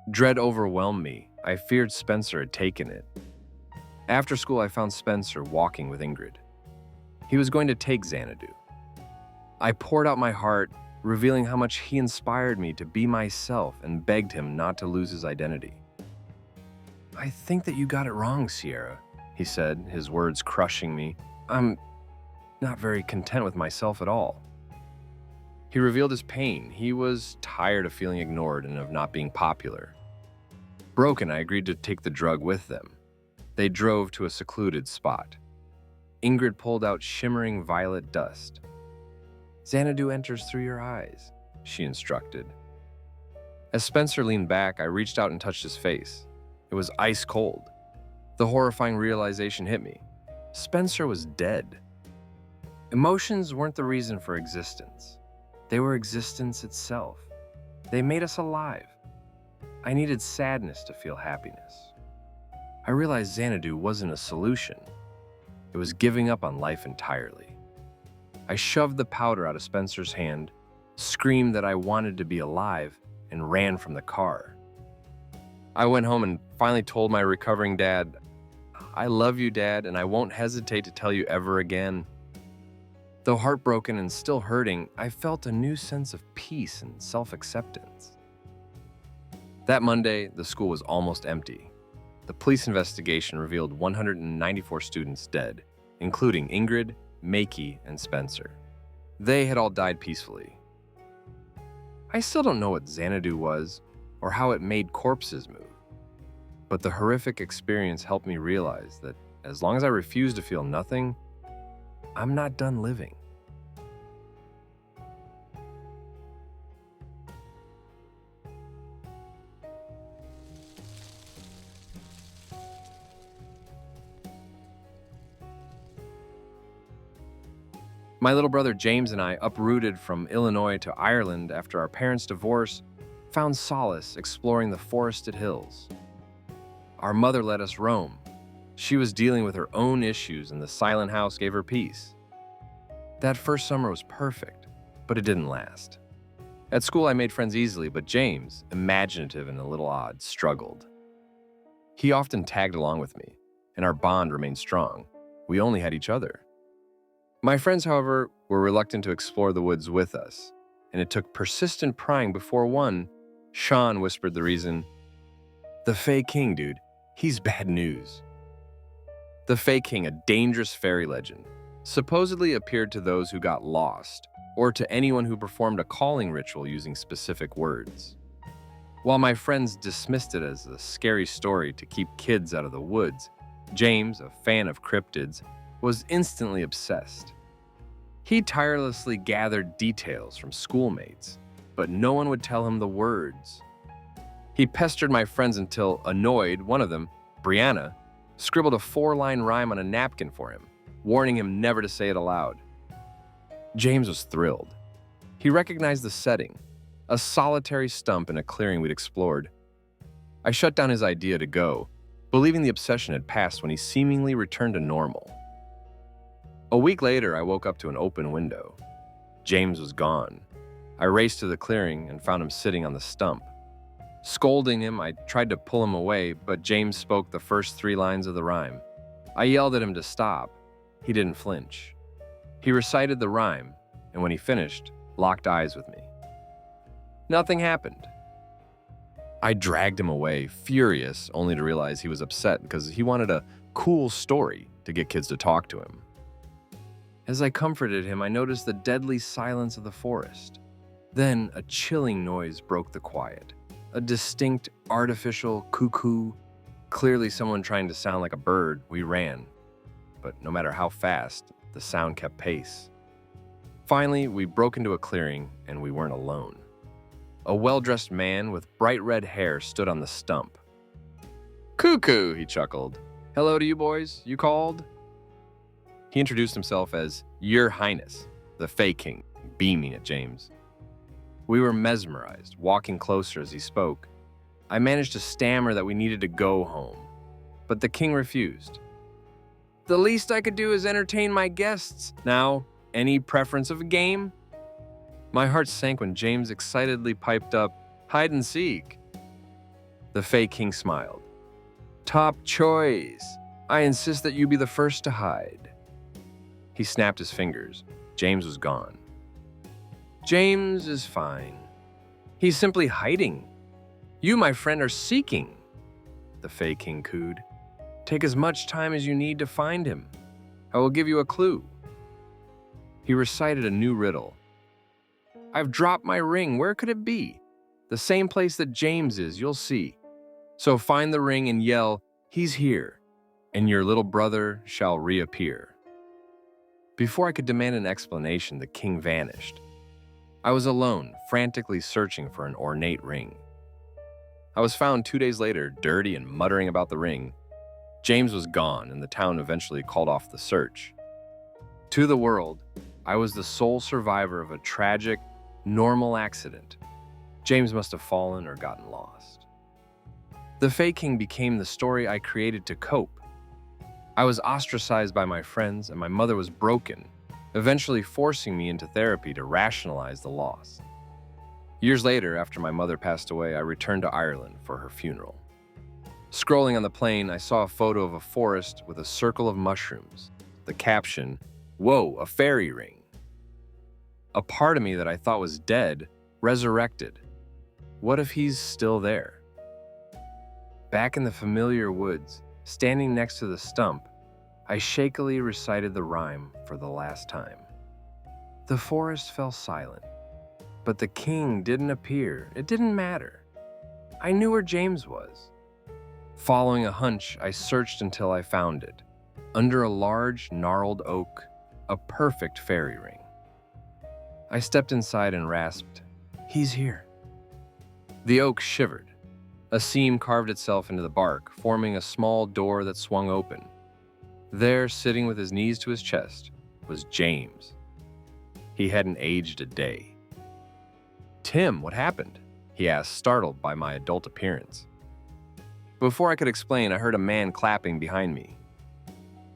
Dread overwhelmed me. I feared Spencer had taken it. After school, I found Spencer walking with Ingrid. He was going to take Xanadu. I poured out my heart, revealing how much he inspired me to be myself and begged him not to lose his identity. I think that you got it wrong, Sierra, he said, his words crushing me. I'm not very content with myself at all. He revealed his pain. He was tired of feeling ignored and of not being popular. Broken, I agreed to take the drug with them. They drove to a secluded spot. Ingrid pulled out shimmering violet dust. "Xanadu enters through your eyes," she instructed. As Spencer leaned back, I reached out and touched his face. It was ice cold. The horrifying realization hit me. Spencer was dead. Emotions weren't the reason for existence. They were existence itself. They made us alive. I needed sadness to feel happiness. I realized Xanadu wasn't a solution. It was giving up on life entirely. I shoved the powder out of Spencer's hand, screamed that I wanted to be alive, and ran from the car. I went home and finally told my recovering dad, "I love you, Dad, and I won't hesitate to tell you ever again." Though heartbroken and still hurting, I felt a new sense of peace and self-acceptance. That Monday, the school was almost empty. The police investigation revealed 194 students dead, including Ingrid, Makey, and Spencer. They had all died peacefully. I still don't know what Xanadu was or how it made corpses move, but the horrific experience helped me realize that as long as I refuse to feel nothing, I'm not done living. My little brother James and I, uprooted from Illinois to Ireland after our parents' divorce, found solace exploring the forested hills. Our mother let us roam. She was dealing with her own issues, and the silent house gave her peace. That first summer was perfect, but it didn't last. At school, I made friends easily, but James, imaginative and a little odd, struggled. He often tagged along with me, and our bond remained strong. We only had each other. My friends, however, were reluctant to explore the woods with us, and it took persistent prying before one, Sean, whispered the reason. "The Fey King, dude. He's bad news." The Fey King, a dangerous fairy legend, supposedly appeared to those who got lost, or to anyone who performed a calling ritual using specific words. While my friends dismissed it as a scary story to keep kids out of the woods, James, a fan of cryptids, was instantly obsessed. He tirelessly gathered details from schoolmates, but no one would tell him the words. He pestered my friends until, annoyed, one of them, Brianna, scribbled a 4-line rhyme on a napkin for him, warning him never to say it aloud. James was thrilled. He recognized the setting, a solitary stump in a clearing we'd explored. I shut down his idea to go, believing the obsession had passed when he seemingly returned to normal. A week later, I woke up to an open window. James was gone. I raced to the clearing and found him sitting on the stump. Scolding him, I tried to pull him away, but James spoke the first 3 lines of the rhyme. I yelled at him to stop. He didn't flinch. He recited the rhyme, and when he finished, locked eyes with me. Nothing happened. I dragged him away, furious, only to realize he was upset because he wanted a cool story to get kids to talk to him. As I comforted him, I noticed the deadly silence of the forest. Then a chilling noise broke the quiet. A distinct, artificial cuckoo. Clearly someone trying to sound like a bird. We ran. But no matter how fast, the sound kept pace. Finally, we broke into a clearing, and we weren't alone. A well-dressed man with bright red hair stood on the stump. "Cuckoo," he chuckled. "Hello to you boys. You called?" He introduced himself as Your Highness, the Fey King, beaming at James. We were mesmerized, walking closer as he spoke. I managed to stammer that we needed to go home, but the king refused. "The least I could do is entertain my guests. Now, any preference of a game?" My heart sank when James excitedly piped up, "Hide and seek." The Fey King smiled. "Top choice. I insist that you be the first to hide." He snapped his fingers. James was gone. "James is fine. He's simply hiding. You, my friend, are seeking," the Fey King cooed. "Take as much time as you need to find him. I will give you a clue." He recited a new riddle. "I've dropped my ring. Where could it be? The same place that James is, you'll see. So find the ring and yell, 'He's here,' and your little brother shall reappear." Before I could demand an explanation, the king vanished. I was alone, frantically searching for an ornate ring. I was found 2 days later, dirty and muttering about the ring. James was gone, and the town eventually called off the search. To the world, I was the sole survivor of a tragic, normal accident. James must have fallen or gotten lost. The Fae King became the story I created to cope. I was ostracized by my friends, and my mother was broken, eventually forcing me into therapy to rationalize the loss. Years later, after my mother passed away, I returned to Ireland for her funeral. Scrolling on the plane, I saw a photo of a forest with a circle of mushrooms. The caption, "Whoa, a fairy ring." A part of me that I thought was dead resurrected. What if he's still there? Back in the familiar woods, standing next to the stump, I shakily recited the rhyme for the last time. The forest fell silent, but the king didn't appear. It didn't matter. I knew where James was. Following a hunch, I searched until I found it. Under a large, gnarled oak, a perfect fairy ring. I stepped inside and rasped, "He's here." The oak shivered. A seam carved itself into the bark, forming a small door that swung open. There, sitting with his knees to his chest, was James. He hadn't aged a day. "Tim, what happened?" he asked, startled by my adult appearance. Before I could explain, I heard a man clapping behind me.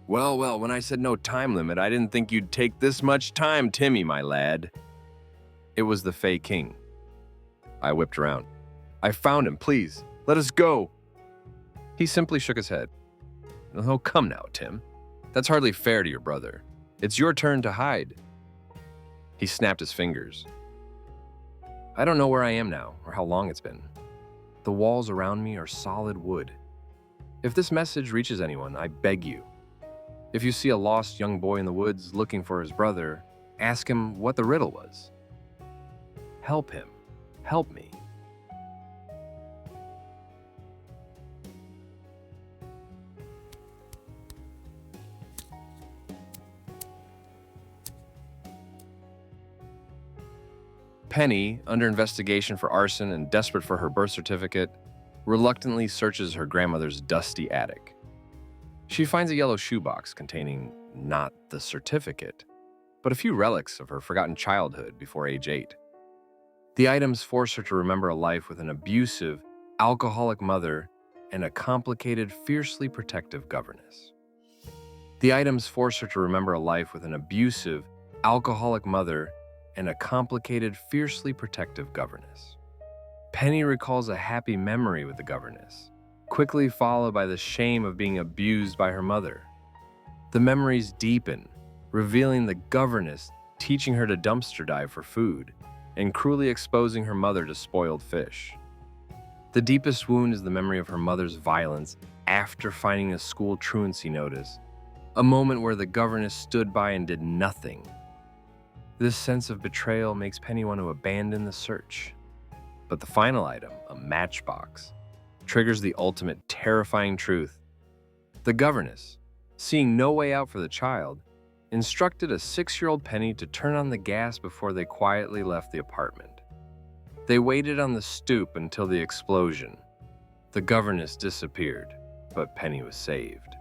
Well, when I said no time limit, I didn't think you'd take this much time, Timmy, my lad." It was the Fae King. I whipped around. "I found him, please, let us go." He simply shook his head. "Oh, come now, Tim. That's hardly fair to your brother. It's your turn to hide." He snapped his fingers. "I don't know where I am now, or how long it's been. The walls around me are solid wood. If this message reaches anyone, I beg you, if you see a lost young boy in the woods looking for his brother, ask him what the riddle was. Help him. Help me." Penny, under investigation for arson and desperate for her birth certificate, reluctantly searches her grandmother's dusty attic. She finds a yellow shoebox containing not the certificate, but a few relics of her forgotten childhood before age 8. The items force her to remember a life with an abusive, alcoholic mother and a complicated, fiercely protective governess. The items force her to remember a life with an abusive, alcoholic mother and a complicated, fiercely protective governess. Penny recalls a happy memory with the governess, quickly followed by the shame of being abused by her mother. The memories deepen, revealing the governess teaching her to dumpster dive for food and cruelly exposing her mother to spoiled fish. The deepest wound is the memory of her mother's violence after finding a school truancy notice, a moment where the governess stood by and did nothing. This sense of betrayal makes Penny want to abandon the search. But the final item, a matchbox, triggers the ultimate terrifying truth. The governess, seeing no way out for the child, instructed a 6-year-old Penny to turn on the gas before they quietly left the apartment. They waited on the stoop until the explosion. The governess disappeared, but Penny was saved.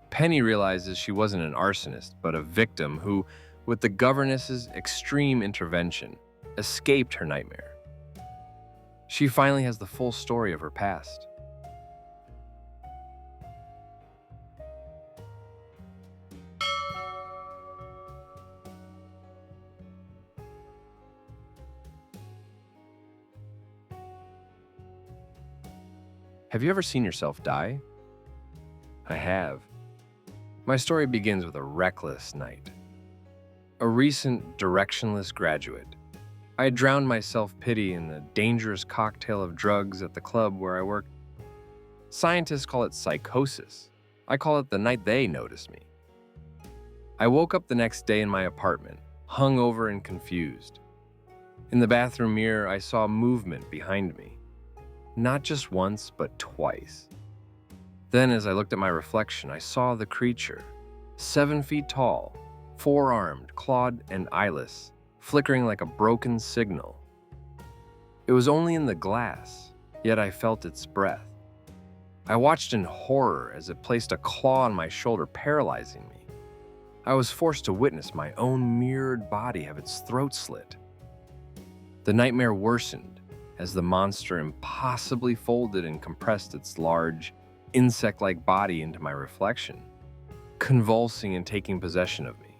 Penny realizes she wasn't an arsonist, but a victim who, with the governess's extreme intervention, escaped her nightmare. She finally has the full story of her past. Have you ever seen yourself die? I have. My story begins with a reckless night. A recent directionless graduate. I had drowned my self-pity in a dangerous cocktail of drugs at the club where I worked. Scientists call it psychosis. I call it the night they noticed me. I woke up the next day in my apartment, hungover and confused. In the bathroom mirror, I saw movement behind me. not just once, but twice. Then, as I looked at my reflection, I saw the creature, 7 feet tall, four-armed, clawed, and eyeless, flickering like a broken signal. It was only in the glass, yet I felt its breath. I watched in horror as it placed a claw on my shoulder, paralyzing me. I was forced to witness my own mirrored body have its throat slit. The nightmare worsened as the monster impossibly folded and compressed its large, insect-like body into my reflection, convulsing and taking possession of me.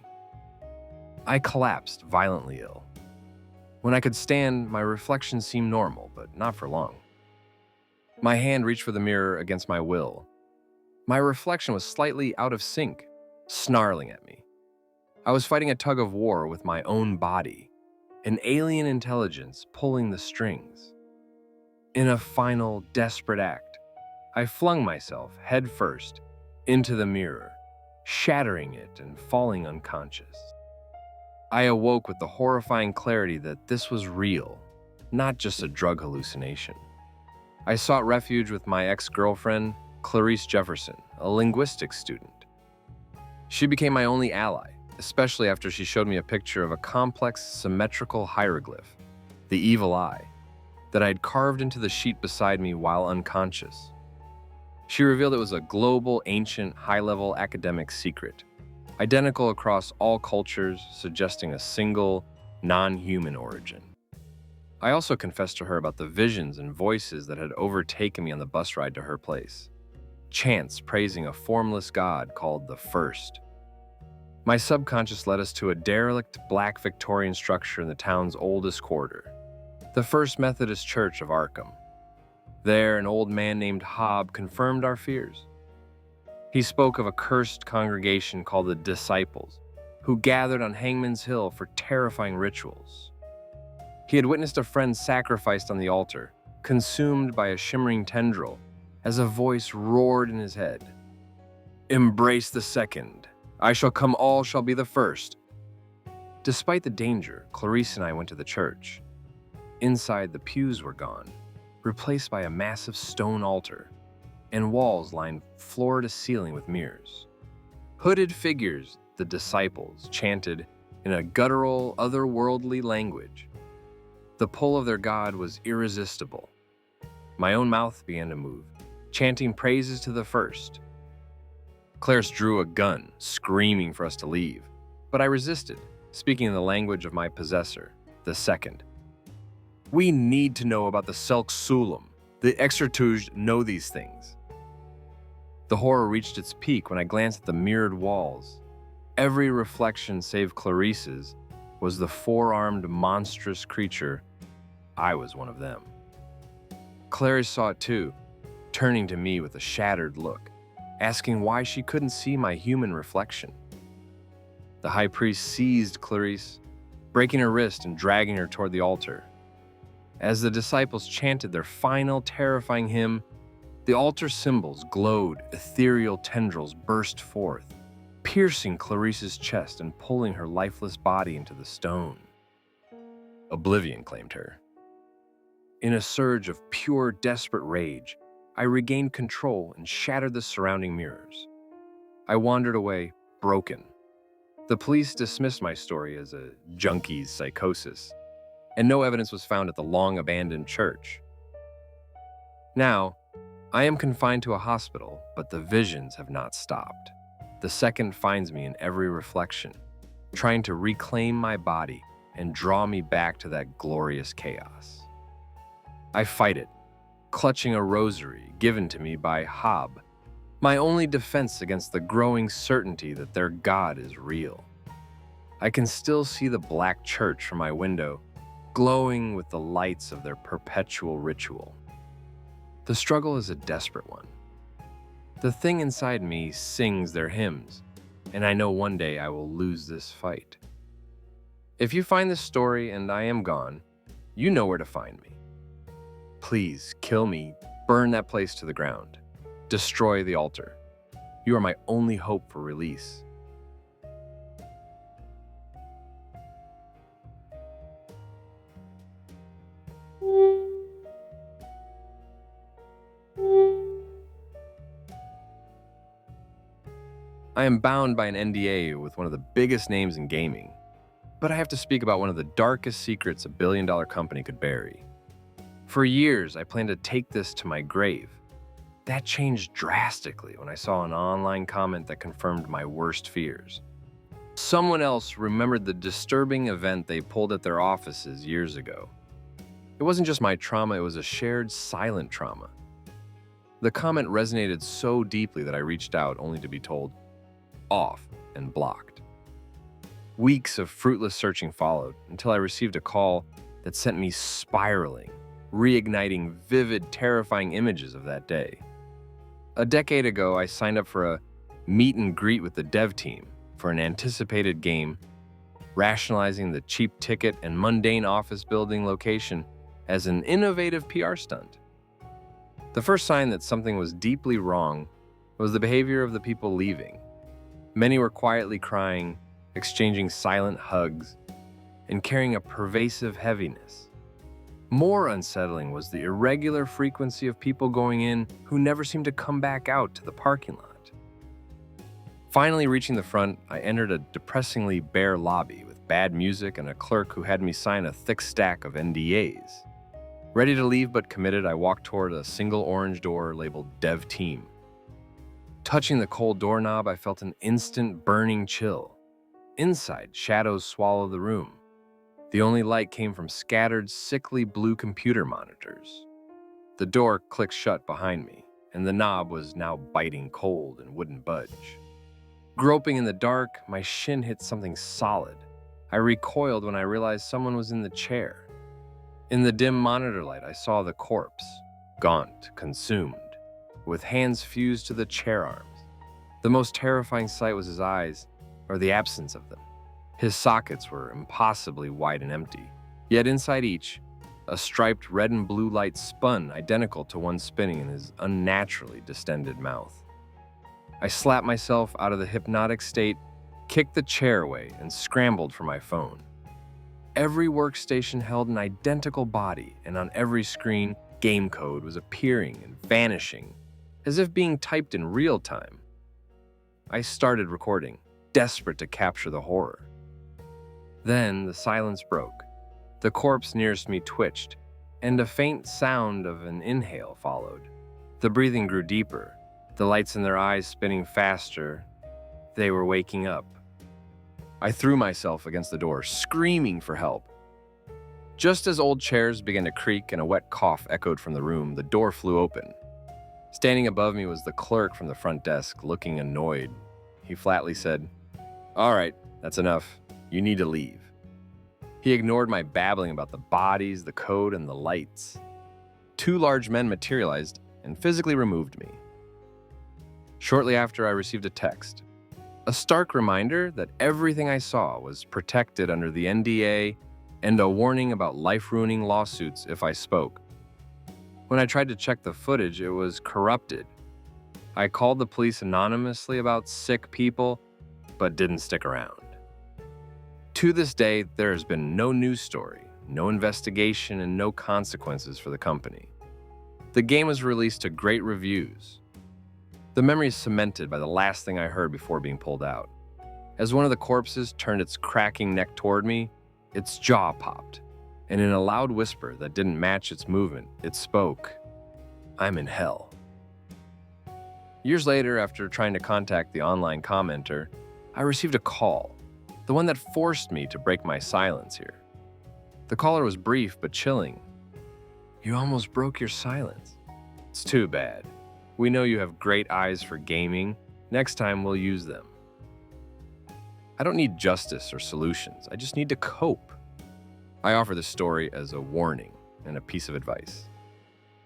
I collapsed, violently ill. When I could stand, my reflection seemed normal, but not for long. My hand reached for the mirror against my will. My reflection was slightly out of sync, snarling at me. I was fighting a tug of war with my own body, an alien intelligence pulling the strings. In a final, desperate act, I flung myself headfirst into the mirror, shattering it and falling unconscious. I awoke with the horrifying clarity that this was real, not just a drug hallucination. I sought refuge with my ex-girlfriend, Clarice Jefferson, a linguistics student. She became my only ally, especially after she showed me a picture of a complex, symmetrical hieroglyph, the evil eye, that I had carved into the sheet beside me while unconscious. She revealed it was a global, ancient, high-level academic secret, identical across all cultures, suggesting a single, non-human origin. I also confessed to her about the visions and voices that had overtaken me on the bus ride to her place, chants praising a formless god called the First. My subconscious led us to a derelict black Victorian structure in the town's oldest quarter, the First Methodist Church of Arkham. There, an old man named Hobb confirmed our fears. He spoke of a cursed congregation called the Disciples, who gathered on Hangman's Hill for terrifying rituals. He had witnessed a friend sacrificed on the altar, consumed by a shimmering tendril, as a voice roared in his head. "Embrace the second. I shall come, all shall be the first." Despite the danger, Clarice and I went to the church. Inside, the pews were gone, replaced by a massive stone altar, and walls lined floor to ceiling with mirrors. Hooded figures, the disciples, chanted in a guttural, otherworldly language. The pull of their god was irresistible. My own mouth began to move, chanting praises to the First. Clarice drew a gun, screaming for us to leave, but I resisted, speaking in the language of my possessor, the Second. "We need to know about the Selk Sulam. The Exertuged know these things." The horror reached its peak when I glanced at the mirrored walls. Every reflection save Clarice's was the four-armed monstrous creature. I was one of them. Clarice saw it too, turning to me with a shattered look, asking why she couldn't see my human reflection. The high priest seized Clarice, breaking her wrist and dragging her toward the altar. As the disciples chanted their final terrifying hymn, the altar symbols glowed, ethereal tendrils burst forth, piercing Clarice's chest and pulling her lifeless body into the stone. Oblivion claimed her. In a surge of pure, desperate rage, I regained control and shattered the surrounding mirrors. I wandered away, broken. The police dismissed my story as a junkie's psychosis, and no evidence was found at the long-abandoned church. Now, I am confined to a hospital, but the visions have not stopped. The Second finds me in every reflection, trying to reclaim my body and draw me back to that glorious chaos. I fight it, clutching a rosary given to me by Hobb, my only defense against the growing certainty that their God is real. I can still see the black church from my window, glowing with the lights of their perpetual ritual. The struggle is a desperate one. The thing inside me sings their hymns, and I know one day I will lose this fight. If you find this story and I am gone, you know where to find me. Please kill me, burn that place to the ground, destroy the altar. You are my only hope for release. I am bound by an NDA with one of the biggest names in gaming, but I have to speak about one of the darkest secrets a billion-dollar company could bury. For years, I planned to take this to my grave. That changed drastically when I saw an online comment that confirmed my worst fears. Someone else remembered the disturbing event they pulled at their offices years ago. It wasn't just my trauma, it was a shared silent trauma. The comment resonated so deeply that I reached out only to be told, off and blocked. Weeks of fruitless searching followed until I received a call that sent me spiraling, reigniting vivid, terrifying images of that day. A decade ago, I signed up for a meet and greet with the dev team for an anticipated game, rationalizing the cheap ticket and mundane office building location as an innovative PR stunt. The first sign that something was deeply wrong was the behavior of the people leaving. Many were quietly crying, exchanging silent hugs, and carrying a pervasive heaviness. More unsettling was the irregular frequency of people going in who never seemed to come back out to the parking lot. Finally reaching the front, I entered a depressingly bare lobby with bad music and a clerk who had me sign a thick stack of NDAs. Ready to leave but committed, I walked toward a single orange door labeled Dev Team. Touching the cold doorknob, I felt an instant burning chill. Inside, shadows swallowed the room. The only light came from scattered, sickly blue computer monitors. The door clicked shut behind me, and the knob was now biting cold and wouldn't budge. Groping in the dark, my shin hit something solid. I recoiled when I realized someone was in the chair. In the dim monitor light, I saw the corpse, gaunt, consumed, with hands fused to the chair arms. The most terrifying sight was his eyes, or the absence of them. His sockets were impossibly wide and empty, yet inside each, a striped red and blue light spun identical to one spinning in his unnaturally distended mouth. I slapped myself out of the hypnotic state, kicked the chair away, and scrambled for my phone. Every workstation held an identical body, and on every screen, game code was appearing and vanishing, as if being typed in real time. I started recording, desperate to capture the horror. Then the silence broke. The corpse nearest me twitched, and a faint sound of an inhale followed. The breathing grew deeper, the lights in their eyes spinning faster. They were waking up. I threw myself against the door, screaming for help. Just as old chairs began to creak and a wet cough echoed from the room, the door flew open. Standing above me was the clerk from the front desk, looking annoyed. He flatly said, "All right, that's enough. You need to leave." He ignored my babbling about the bodies, the code, and the lights. Two large men materialized and physically removed me. Shortly after, I received a text. A stark reminder that everything I saw was protected under the NDA and a warning about life-ruining lawsuits if I spoke. When I tried to check the footage, it was corrupted. I called the police anonymously about sick people, but didn't stick around. To this day, there has been no news story, no investigation, and no consequences for the company. The game was released to great reviews. The memory is cemented by the last thing I heard before being pulled out. As one of the corpses turned its cracking neck toward me, its jaw popped, and in a loud whisper that didn't match its movement, it spoke, "I'm in hell." Years later, after trying to contact the online commenter, I received a call, the one that forced me to break my silence here. The caller was brief but chilling. "You almost broke your silence." "It's too bad. We know you have great eyes for gaming. Next time we'll use them." I don't need justice or solutions. I just need to cope. I offer this story as a warning and a piece of advice.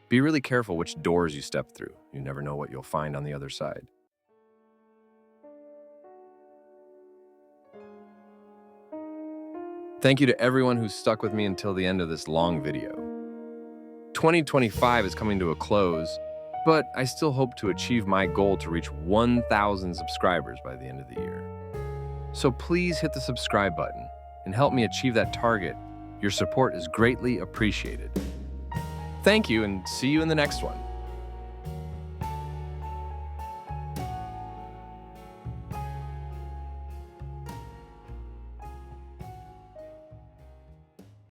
Be really careful which doors you step through. You never know what you'll find on the other side. Thank you to everyone who stuck with me until the end of this long video. 2025 is coming to a close, but I still hope to achieve my goal to reach 1,000 subscribers by the end of the year. So please hit the subscribe button and help me achieve that target. Your support is greatly appreciated. Thank you, and see you in the next one.